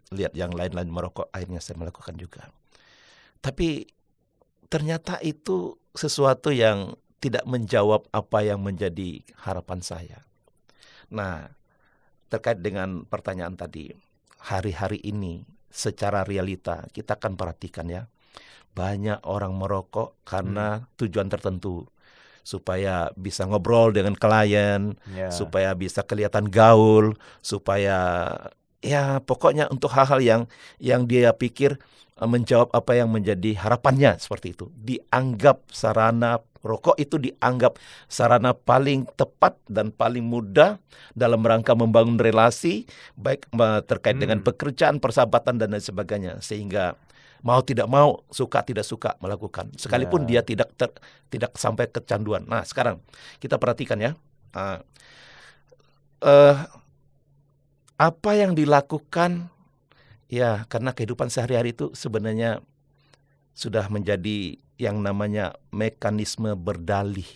lihat yang lain-lain merokok, akhirnya saya melakukan juga. Tapi ternyata itu sesuatu yang tidak menjawab apa yang menjadi harapan saya. Nah, terkait dengan pertanyaan tadi, hari-hari ini secara realita kita akan perhatikan ya, banyak orang merokok karena tujuan tertentu, supaya bisa ngobrol dengan klien, supaya bisa kelihatan gaul, supaya ya pokoknya untuk hal-hal yang dia pikir menjawab apa yang menjadi harapannya, seperti itu. Dianggap sarana rokok itu dianggap sarana paling tepat dan paling mudah dalam rangka membangun relasi, baik terkait dengan pekerjaan, persahabatan dan lain sebagainya, sehingga mau tidak mau, suka tidak suka melakukan, sekalipun dia tidak sampai kecanduan. Nah, sekarang kita perhatikan ya, apa yang dilakukan ya, karena kehidupan sehari-hari itu sebenarnya sudah menjadi yang namanya mekanisme berdalih.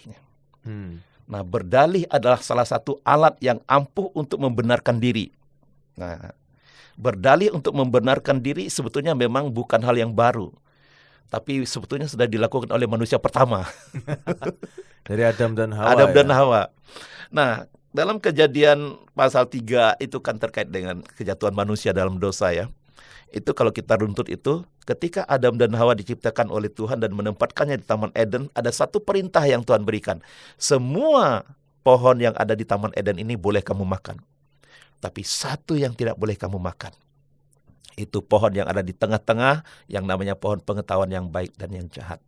Nah, berdalih adalah salah satu alat yang ampuh untuk membenarkan diri. Nah, berdalih untuk membenarkan diri sebetulnya memang bukan hal yang baru, tapi sebetulnya sudah dilakukan oleh manusia pertama. Dari Adam dan Hawa. Adam dan Hawa. Nah, dalam Kejadian pasal 3 itu kan terkait dengan kejatuhan manusia dalam dosa ya. Itu kalau kita runtut itu, ketika Adam dan Hawa diciptakan oleh Tuhan dan menempatkannya di Taman Eden, ada satu perintah yang Tuhan berikan. Semua pohon yang ada di Taman Eden ini boleh kamu makan. Tapi satu yang tidak boleh kamu makan. Itu pohon yang ada di tengah-tengah, yang namanya pohon pengetahuan yang baik dan yang jahat.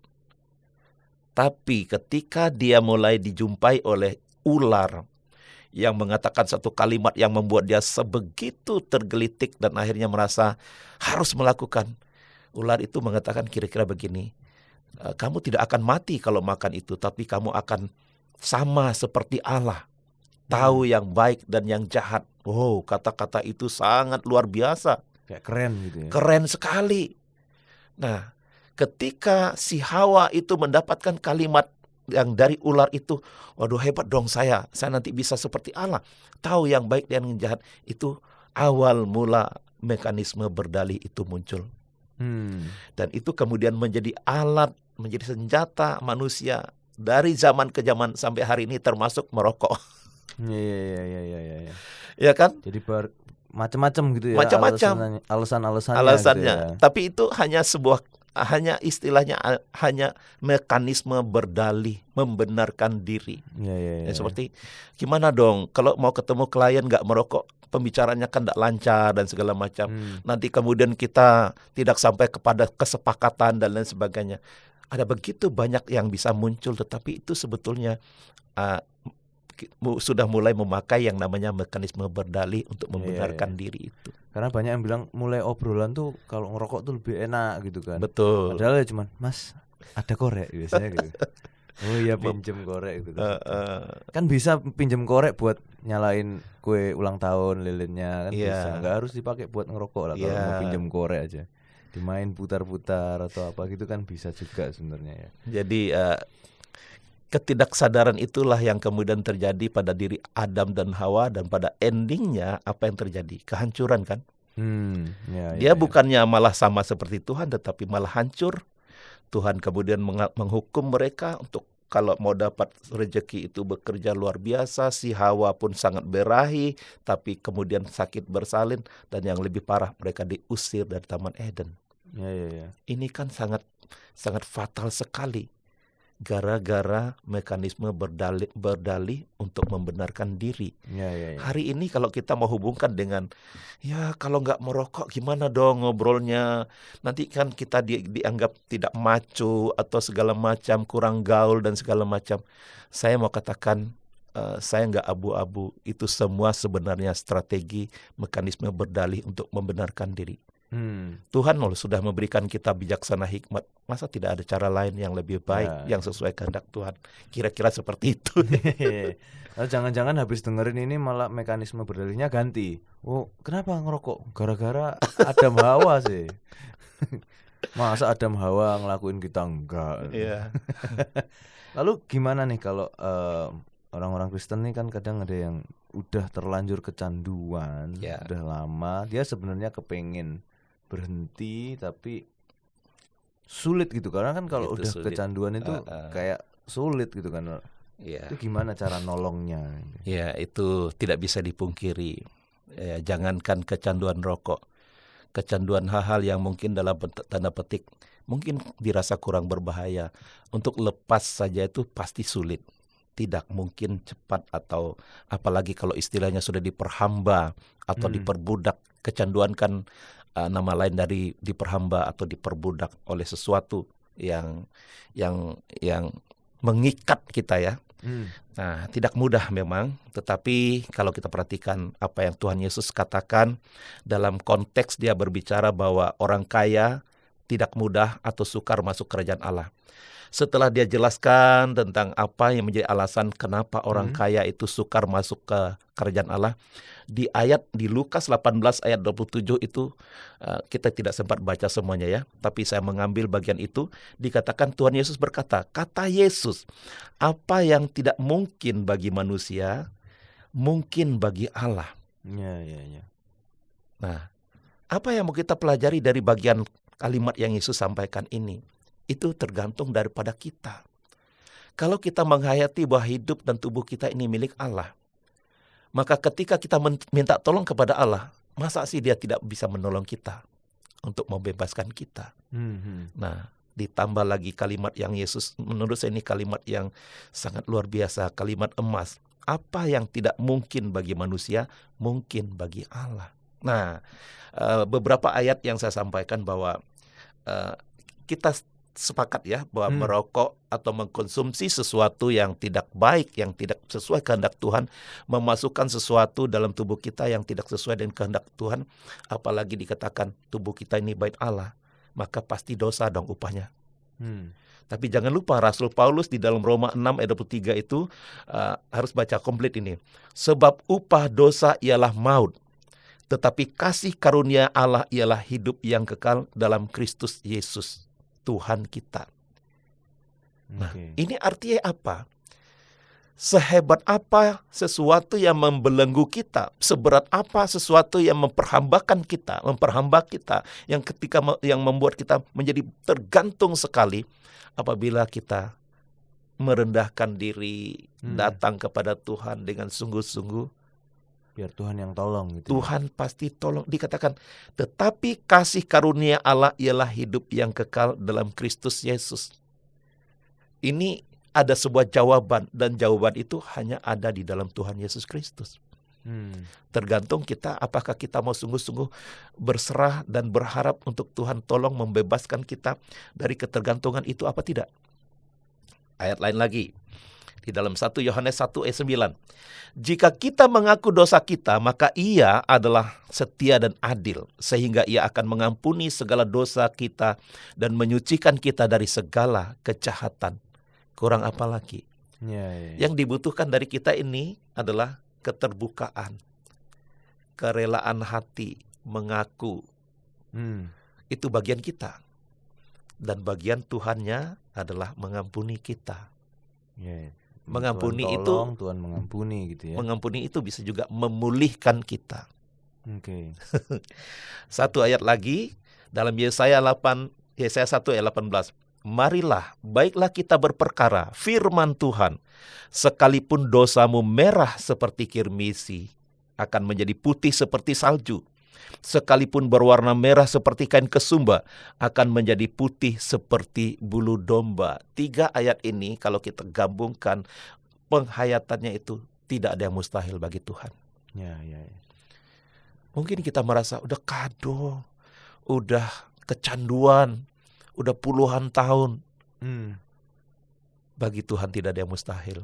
Tapi ketika dia mulai dijumpai oleh ular, yang mengatakan satu kalimat yang membuat dia sebegitu tergelitik dan akhirnya merasa harus melakukan. Ular itu mengatakan kira-kira begini, kamu tidak akan mati kalau makan itu, tapi kamu akan sama seperti Allah, tahu yang baik dan yang jahat. Wow, kata-kata itu sangat luar biasa. Kayak keren gitu ya. Keren sekali. Nah, ketika si Hawa itu mendapatkan kalimat yang dari ular itu, waduh hebat dong saya nanti bisa seperti Allah, tahu yang baik dan yang jahat. Itu awal mula mekanisme berdalih itu muncul. Dan itu kemudian menjadi alat, menjadi senjata manusia dari zaman ke zaman sampai hari ini, termasuk merokok. Iya. Ya kan? Jadi macam-macam gitu ya. Macam-macam alasannya. Gitu ya. Tapi itu hanya istilahnya hanya mekanisme berdalih, membenarkan diri. Ya. Seperti gimana dong kalau mau ketemu klien nggak merokok, pembicaranya kan tidak lancar dan segala macam. Nanti kemudian kita tidak sampai kepada kesepakatan dan lain sebagainya. Ada begitu banyak yang bisa muncul, tetapi itu sebetulnya sudah mulai memakai yang namanya mekanisme berdalih untuk membenarkan diri itu. Karena banyak yang bilang mulai obrolan tuh kalau ngerokok tuh lebih enak gitu kan. Betul. Padahal ya cuman, Mas ada korek biasanya gitu. Oh iya, pinjem korek gitu. Kan bisa pinjem korek buat nyalain kue ulang tahun lilinnya kan bisa. Nggak harus dipakai buat ngerokok lah kalau mau pinjem korek aja. Dimain putar-putar atau apa gitu kan bisa juga sebenarnya ya. Jadi ketidaksadaran itulah yang kemudian terjadi pada diri Adam dan Hawa, dan pada endingnya apa yang terjadi? Kehancuran kan? Dia bukannya malah sama seperti Tuhan, tetapi malah hancur. Tuhan kemudian menghukum mereka untuk kalau mau dapat rezeki itu bekerja luar biasa. Si Hawa pun sangat berahi, tapi kemudian sakit bersalin, dan yang lebih parah mereka diusir dari Taman Eden. Ini kan sangat fatal sekali. Gara-gara mekanisme berdalih untuk membenarkan diri. Hari ini kalau kita mau hubungkan dengan, ya kalau nggak merokok gimana dong ngobrolnya, nanti kan kita dianggap tidak maco atau segala macam, kurang gaul dan segala macam. Saya mau katakan, saya nggak abu-abu. Itu semua sebenarnya strategi mekanisme berdalih untuk membenarkan diri. Tuhan sudah memberikan kita bijaksana hikmat. Masa tidak ada cara lain yang lebih baik, yang sesuai kehendak Tuhan? Kira-kira seperti itu. Jangan-jangan habis dengerin ini malah mekanisme berdalihnya ganti. Oh, kenapa ngerokok? Gara-gara Adam Hawa sih. Masa Adam Hawa ngelakuin kita enggak? Iya. Lalu gimana nih kalau orang-orang Kristen nih kan kadang ada yang udah terlanjur kecanduan, udah lama, dia sebenarnya kepengen berhenti tapi sulit gitu, karena kan kalau udah sulit. Kecanduan itu kayak sulit gitu kan. Itu gimana cara nolongnya? Ya, itu tidak bisa dipungkiri. Jangankan kecanduan rokok, kecanduan hal-hal yang mungkin dalam tanda petik mungkin dirasa kurang berbahaya, untuk lepas saja itu pasti sulit. Tidak mungkin cepat, atau apalagi kalau istilahnya sudah diperhamba atau diperbudak. Kecanduan kan nama lain dari diperhamba atau diperbudak oleh sesuatu yang mengikat kita ya. Nah, tidak mudah memang, tetapi kalau kita perhatikan apa yang Tuhan Yesus katakan dalam konteks dia berbicara bahwa orang kaya tidak mudah atau sukar masuk kerajaan Allah. Setelah dia jelaskan tentang apa yang menjadi alasan kenapa orang kaya itu sukar masuk ke kerajaan Allah, di Lukas 18 ayat 27 itu kita tidak sempat baca semuanya ya, tapi saya mengambil bagian itu. Dikatakan Tuhan Yesus berkata, kata Yesus, apa yang tidak mungkin bagi manusia, mungkin bagi Allah. Ya. Nah, apa yang mau kita pelajari dari bagian kalimat yang Yesus sampaikan ini? Itu tergantung daripada kita. Kalau kita menghayati bahwa hidup dan tubuh kita ini milik Allah, maka ketika kita minta tolong kepada Allah, masa sih dia tidak bisa menolong kita untuk membebaskan kita? Nah, ditambah lagi kalimat yang Yesus, menurut saya ini kalimat yang sangat luar biasa, kalimat emas. Apa yang tidak mungkin bagi manusia, mungkin bagi Allah. Nah, beberapa ayat yang saya sampaikan bahwa kita sepakat ya bahwa merokok atau mengkonsumsi sesuatu yang tidak baik, yang tidak sesuai kehendak Tuhan, memasukkan sesuatu dalam tubuh kita yang tidak sesuai dengan kehendak Tuhan, apalagi dikatakan tubuh kita ini bait Allah, maka pasti dosa dong upahnya. Tapi jangan lupa Rasul Paulus di dalam Roma 6 ayat 23 itu harus baca komplit ini. Sebab upah dosa ialah maut, tetapi kasih karunia Allah ialah hidup yang kekal dalam Kristus Yesus Tuhan kita. Nah, ini artinya apa? Sehebat apa sesuatu yang membelenggu kita, seberat apa sesuatu yang memperhamba kita, yang yang membuat kita menjadi tergantung sekali, apabila kita merendahkan diri, datang kepada Tuhan dengan sungguh-sungguh, biar Tuhan yang tolong gitu. Tuhan pasti tolong. Dikatakan, tetapi kasih karunia Allah ialah hidup yang kekal dalam Kristus Yesus. Ini ada sebuah jawaban, dan jawaban itu hanya ada di dalam Tuhan Yesus Kristus. Tergantung kita, apakah kita mau sungguh-sungguh berserah dan berharap untuk Tuhan tolong membebaskan kita dari ketergantungan itu apa tidak. Ayat lain lagi, di dalam 1 Yohanes 1 ayat 9. Jika kita mengaku dosa kita, maka Ia adalah setia dan adil, sehingga Ia akan mengampuni segala dosa kita dan menyucikan kita dari segala kejahatan. Kurang apa lagi? Yang dibutuhkan dari kita ini adalah keterbukaan, kerelaan hati, mengaku. Itu bagian kita. Dan bagian Tuhannya adalah mengampuni kita. Mengampuni Tuhan itu tolong, Tuhan mengampuni gitu ya. Mengampuni itu bisa juga memulihkan kita. Satu ayat lagi dalam Yesaya 1 ayat 18. Marilah, baiklah kita berperkara firman Tuhan. Sekalipun dosamu merah seperti kirmisi, akan menjadi putih seperti salju. Sekalipun berwarna merah seperti kain kesumba, akan menjadi putih seperti bulu domba. 3 ayat ini kalau kita gabungkan, penghayatannya itu tidak ada yang mustahil bagi Tuhan. Mungkin kita merasa udah kado, udah kecanduan, udah puluhan tahun. Bagi Tuhan tidak ada yang mustahil.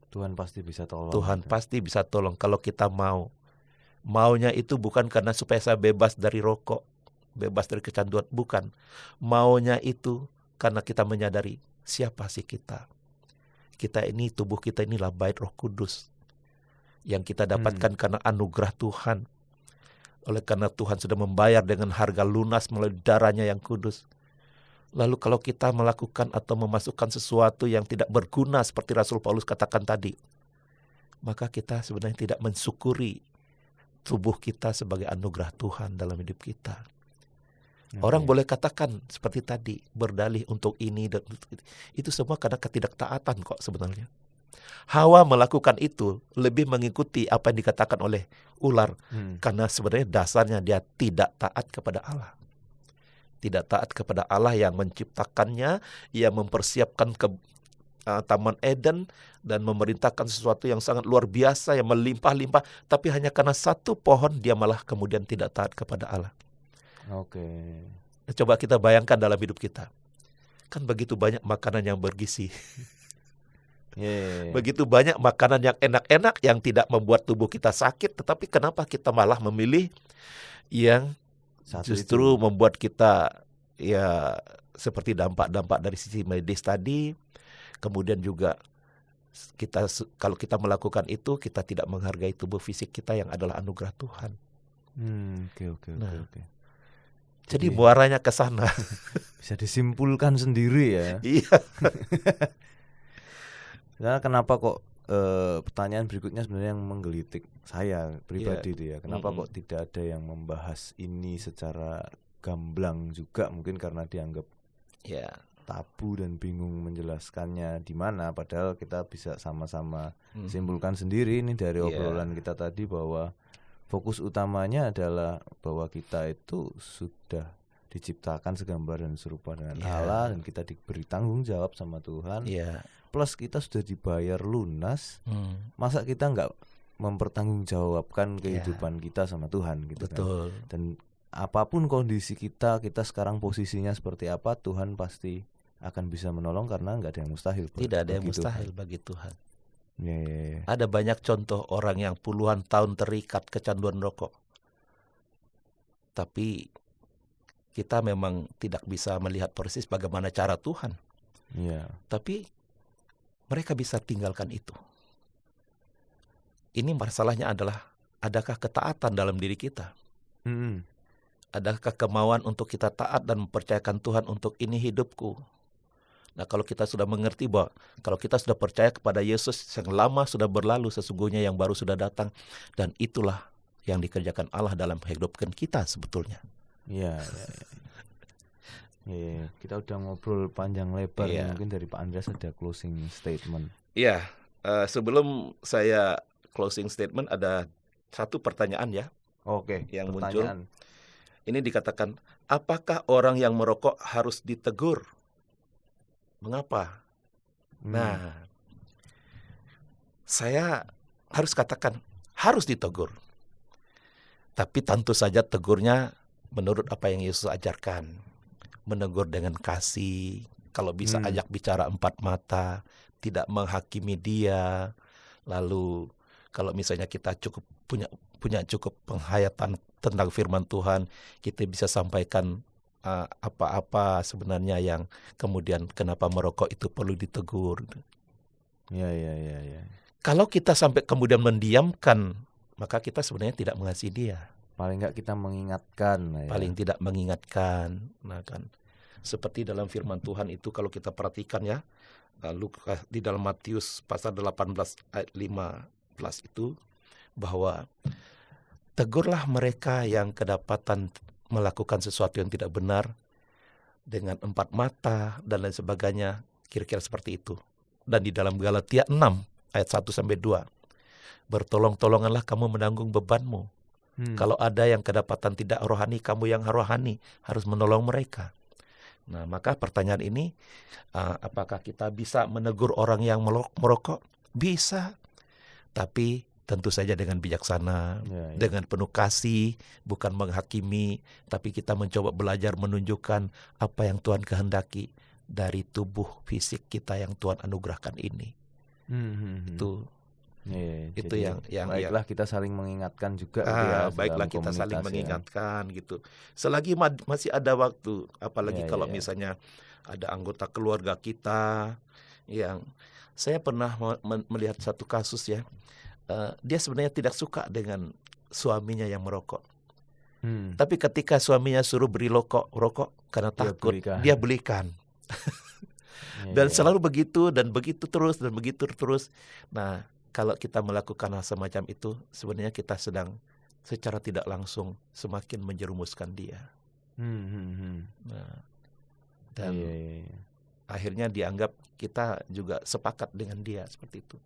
Tuhan pasti bisa tolong. Tuhan pasti bisa tolong kalau kita mau. Maunya itu bukan karena supaya saya bebas dari rokok, bebas dari kecanduan, bukan. Maunya itu karena kita menyadari siapa sih kita. Kita ini, tubuh kita inilah bait Roh Kudus yang kita dapatkan karena anugerah Tuhan. Oleh karena Tuhan sudah membayar dengan harga lunas melalui darahnya yang kudus. Lalu kalau kita melakukan atau memasukkan sesuatu yang tidak berguna seperti Rasul Paulus katakan tadi, maka kita sebenarnya tidak mensyukuri tubuh kita sebagai anugerah Tuhan dalam hidup kita. Orang boleh katakan seperti tadi, berdalih untuk ini dan itu semua karena ketidaktaatan kok sebenarnya. Hawa melakukan itu lebih mengikuti apa yang dikatakan oleh ular, karena sebenarnya dasarnya dia tidak taat kepada Allah. Tidak taat kepada Allah yang menciptakannya, yang mempersiapkan ke Taman Eden dan memerintahkan sesuatu yang sangat luar biasa, yang melimpah-limpah, tapi hanya karena satu pohon dia malah kemudian tidak taat kepada Allah. Coba kita bayangkan dalam hidup kita. Kan begitu banyak makanan yang bergizi. Begitu banyak makanan yang enak-enak yang tidak membuat tubuh kita sakit, tetapi kenapa kita malah memilih yang justru membuat kita ya seperti dampak-dampak dari sisi medis tadi. Kemudian juga kita, kalau kita melakukan itu, kita tidak menghargai tubuh fisik kita yang adalah anugerah Tuhan. Jadi muaranya ke sana. Bisa disimpulkan sendiri ya. Iya. Nah, kenapa kok pertanyaan berikutnya sebenarnya yang menggelitik saya pribadi itu ya. Kenapa kok tidak ada yang membahas ini secara gamblang juga, mungkin karena dianggap tabu dan bingung menjelaskannya di mana, padahal kita bisa sama-sama simpulkan sendiri ini dari obrolan kita tadi bahwa fokus utamanya adalah bahwa kita itu sudah diciptakan segambar dan serupa dengan Allah, dan kita diberi tanggung jawab sama Tuhan. Plus kita sudah dibayar lunas. Masa kita nggak mempertanggungjawabkan kehidupan kita sama Tuhan gitu. Betul. Kan? Dan apapun kondisi kita sekarang posisinya seperti apa, Tuhan pasti akan bisa menolong karena nggak ada yang mustahil. Tidak ada yang mustahil bagi Tuhan. Ya. Ada banyak contoh orang yang puluhan tahun terikat kecanduan rokok, tapi kita memang tidak bisa melihat persis bagaimana cara Tuhan. Tapi mereka bisa tinggalkan itu. Ini masalahnya adalah, adakah ketaatan dalam diri kita? Adakah kemauan untuk kita taat dan mempercayakan Tuhan untuk ini hidupku? Nah, kalau kita sudah mengerti bahwa kalau kita sudah percaya kepada Yesus, yang lama sudah berlalu, sesungguhnya yang baru sudah datang, dan itulah yang dikerjakan Allah dalam menghidupkan kita sebetulnya. Kita udah ngobrol panjang lebar. Mungkin dari Pak Andreas ada closing statement. Sebelum saya closing statement, ada satu pertanyaan yang muncul. Ini dikatakan, apakah orang yang merokok harus ditegur? Mengapa? Nah, saya harus katakan harus ditegur. Tapi tentu saja tegurnya menurut apa yang Yesus ajarkan. Menegur dengan kasih, kalau bisa ajak bicara empat mata, tidak menghakimi dia. Lalu kalau misalnya kita cukup punya cukup penghayatan tentang firman Tuhan, kita bisa sampaikan apa-apa sebenarnya yang kemudian kenapa merokok itu perlu ditegur. Kalau kita sampai kemudian mendiamkan, maka kita sebenarnya tidak mengasihi dia. Paling enggak kita mengingatkan. Paling tidak mengingatkan. Nah kan, seperti dalam firman Tuhan itu kalau kita perhatikan Lukas di dalam Matius pasal 18 ayat 15 itu, bahwa tegurlah mereka yang kedapatan melakukan sesuatu yang tidak benar dengan empat mata dan lain sebagainya, kira-kira seperti itu. Dan di dalam Galatia 6 ayat 1-2, bertolong-tolonganlah kamu menanggung bebanmu. Kalau ada yang kedapatan tidak rohani, kamu yang rohani harus menolong mereka. Nah, maka pertanyaan ini, apakah kita bisa menegur orang yang merokok? Bisa, tapi tentu saja dengan bijaksana, dengan penuh kasih, bukan menghakimi, tapi kita mencoba belajar menunjukkan apa yang Tuhan kehendaki dari tubuh fisik kita yang Tuhan anugerahkan ini. Itu. Itu jadi yang baiklah kita saling mengingatkan juga gitu ya baiklah dalam kita saling komunitas ya. mengingatkan gitu. Selagi masih ada waktu, apalagi Iya, kalau iya. misalnya ada anggota keluarga kita yang saya pernah melihat satu kasus ya. Dia sebenarnya tidak suka dengan suaminya yang merokok. Tapi ketika suaminya suruh beli rokok karena Dia takut, belikan. dia belikan. Dan selalu begitu dan begitu terus dan begitu terus. Nah, kalau kita melakukan hal semacam itu, sebenarnya kita sedang secara tidak langsung semakin menjerumuskan dia. Nah, dan akhirnya dianggap kita juga sepakat dengan dia seperti itu.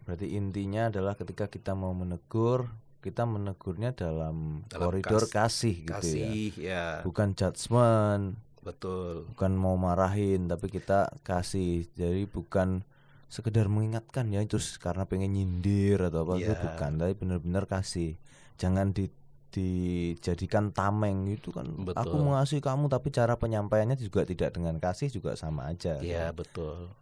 Berarti intinya adalah ketika kita mau menegur, kita menegurnya dalam koridor kasih gitu ya. Bukan judgement. Betul. Bukan mau marahin, tapi kita kasih. Jadi bukan sekedar mengingatkan ya terus karena pengen nyindir atau apa, itu bukan, tapi benar-benar kasih. Jangan dijadikan tameng itu kan. Betul. Aku mengasihi kamu tapi cara penyampaiannya juga tidak dengan kasih, juga sama aja. Iya, betul.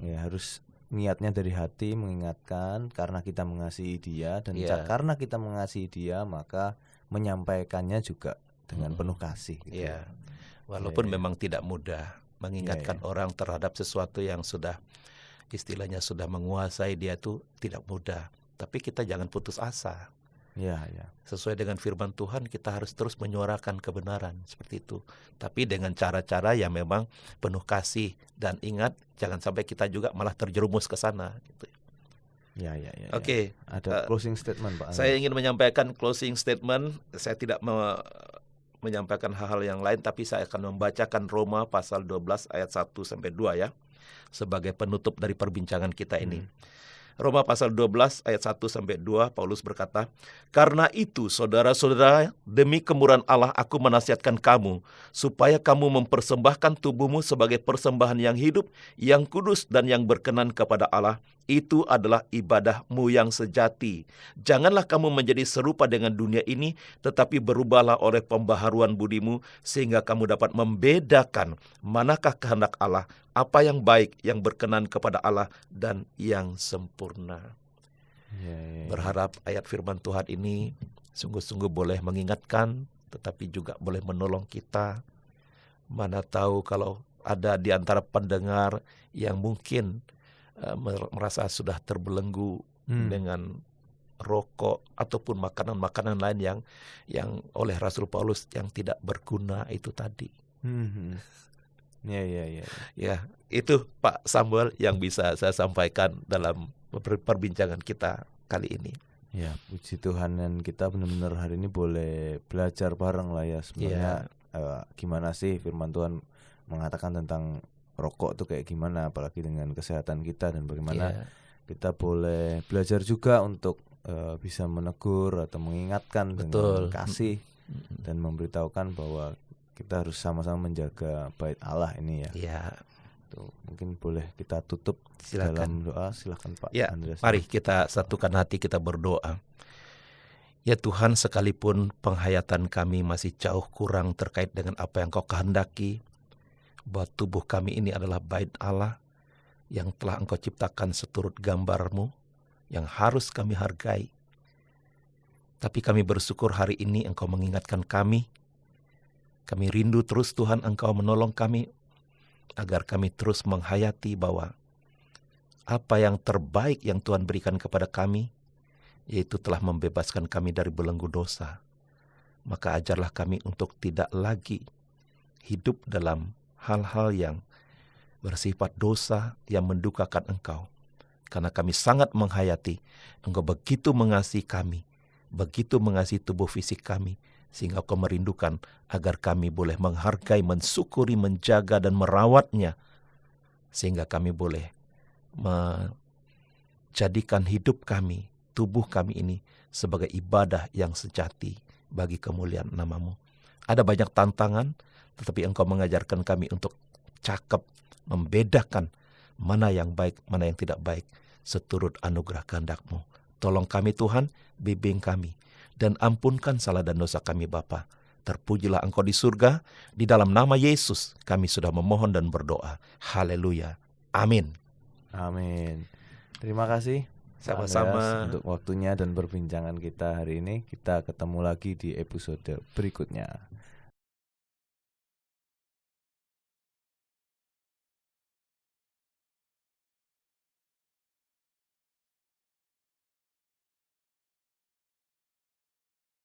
Ya harus niatnya dari hati mengingatkan karena kita mengasihi dia, dan karena kita mengasihi dia maka menyampaikannya juga dengan penuh kasih gitu. Iya. Walaupun memang tidak mudah mengingatkan orang terhadap sesuatu yang sudah istilahnya sudah menguasai dia, itu tidak mudah. Tapi kita jangan putus asa. Ya. Sesuai dengan firman Tuhan, kita harus terus menyuarakan kebenaran seperti itu. Tapi dengan cara-cara yang memang penuh kasih, dan ingat jangan sampai kita juga malah terjerumus ke sana gitu. Ya. Oke. Ada closing statement, Pak. Saya ingin menyampaikan closing statement. Saya tidak menyampaikan hal-hal yang lain, tapi saya akan membacakan Roma pasal 12 ayat 1 sampai 2 ya, sebagai penutup dari perbincangan kita ini. Roma pasal 12 ayat 1 sampai 2, Paulus berkata, "Karena itu saudara-saudara, demi kemurahan Allah aku menasihatkan kamu supaya kamu mempersembahkan tubuhmu sebagai persembahan yang hidup, yang kudus dan yang berkenan kepada Allah. Itu adalah ibadahmu yang sejati. Janganlah kamu menjadi serupa dengan dunia ini, tetapi berubahlah oleh pembaharuan budimu, sehingga kamu dapat membedakan manakah kehendak Allah, apa yang baik, yang berkenan kepada Allah, dan yang sempurna." Berharap ayat firman Tuhan ini sungguh-sungguh boleh mengingatkan, tetapi juga boleh menolong kita. Mana tahu kalau ada di antara pendengar yang mungkin merasa sudah terbelenggu dengan rokok ataupun makanan-makanan lain yang oleh Rasul Paulus yang tidak berguna itu tadi. Ya, itu Pak Samuel yang bisa saya sampaikan dalam perbincangan kita kali ini. Ya, puji Tuhan, dan kita benar-benar hari ini boleh belajar bareng lah ya sebenarnya. Gimana sih firman Tuhan mengatakan tentang rokok tuh kayak gimana, apalagi dengan kesehatan kita, dan bagaimana kita boleh belajar juga untuk bisa menegur atau mengingatkan dengan kasih dan memberitahukan bahwa kita harus sama-sama menjaga bait Allah ini ya. Tuh, mungkin boleh kita tutup dalam doa. Silakan Pak Andreas. Mari kita satukan hati, kita berdoa. Ya Tuhan, sekalipun penghayatan kami masih jauh kurang terkait dengan apa yang Kau kehendaki, bahwa tubuh kami ini adalah bait Allah yang telah Engkau ciptakan seturut gambar-Mu, yang harus kami hargai. Tapi kami bersyukur hari ini Engkau mengingatkan kami. Kami rindu terus Tuhan Engkau menolong kami, agar kami terus menghayati bahwa apa yang terbaik yang Tuhan berikan kepada kami, yaitu telah membebaskan kami dari belenggu dosa. Maka ajarlah kami untuk tidak lagi hidup dalam hal-hal yang bersifat dosa yang mendukakan Engkau. Karena kami sangat menghayati Engkau begitu mengasihi kami, begitu mengasihi tubuh fisik kami, sehingga Engkau merindukan agar kami boleh menghargai, mensyukuri, menjaga, dan merawatnya, sehingga kami boleh menjadikan hidup kami, tubuh kami ini sebagai ibadah yang sejati bagi kemuliaan nama-Mu. Ada banyak tantangan, tetapi Engkau mengajarkan kami untuk cakep, membedakan mana yang baik, mana yang tidak baik, seturut anugerah kehendak-Mu. Tolong kami Tuhan, bimbing kami, dan ampunkan salah dan dosa kami Bapa. Terpujilah Engkau di surga, di dalam nama Yesus kami sudah memohon dan berdoa. Haleluya. Amin. Amin. Terima kasih. Sama-sama. untuk waktunya dan perbincangan kita hari ini. Kita ketemu lagi di episode berikutnya.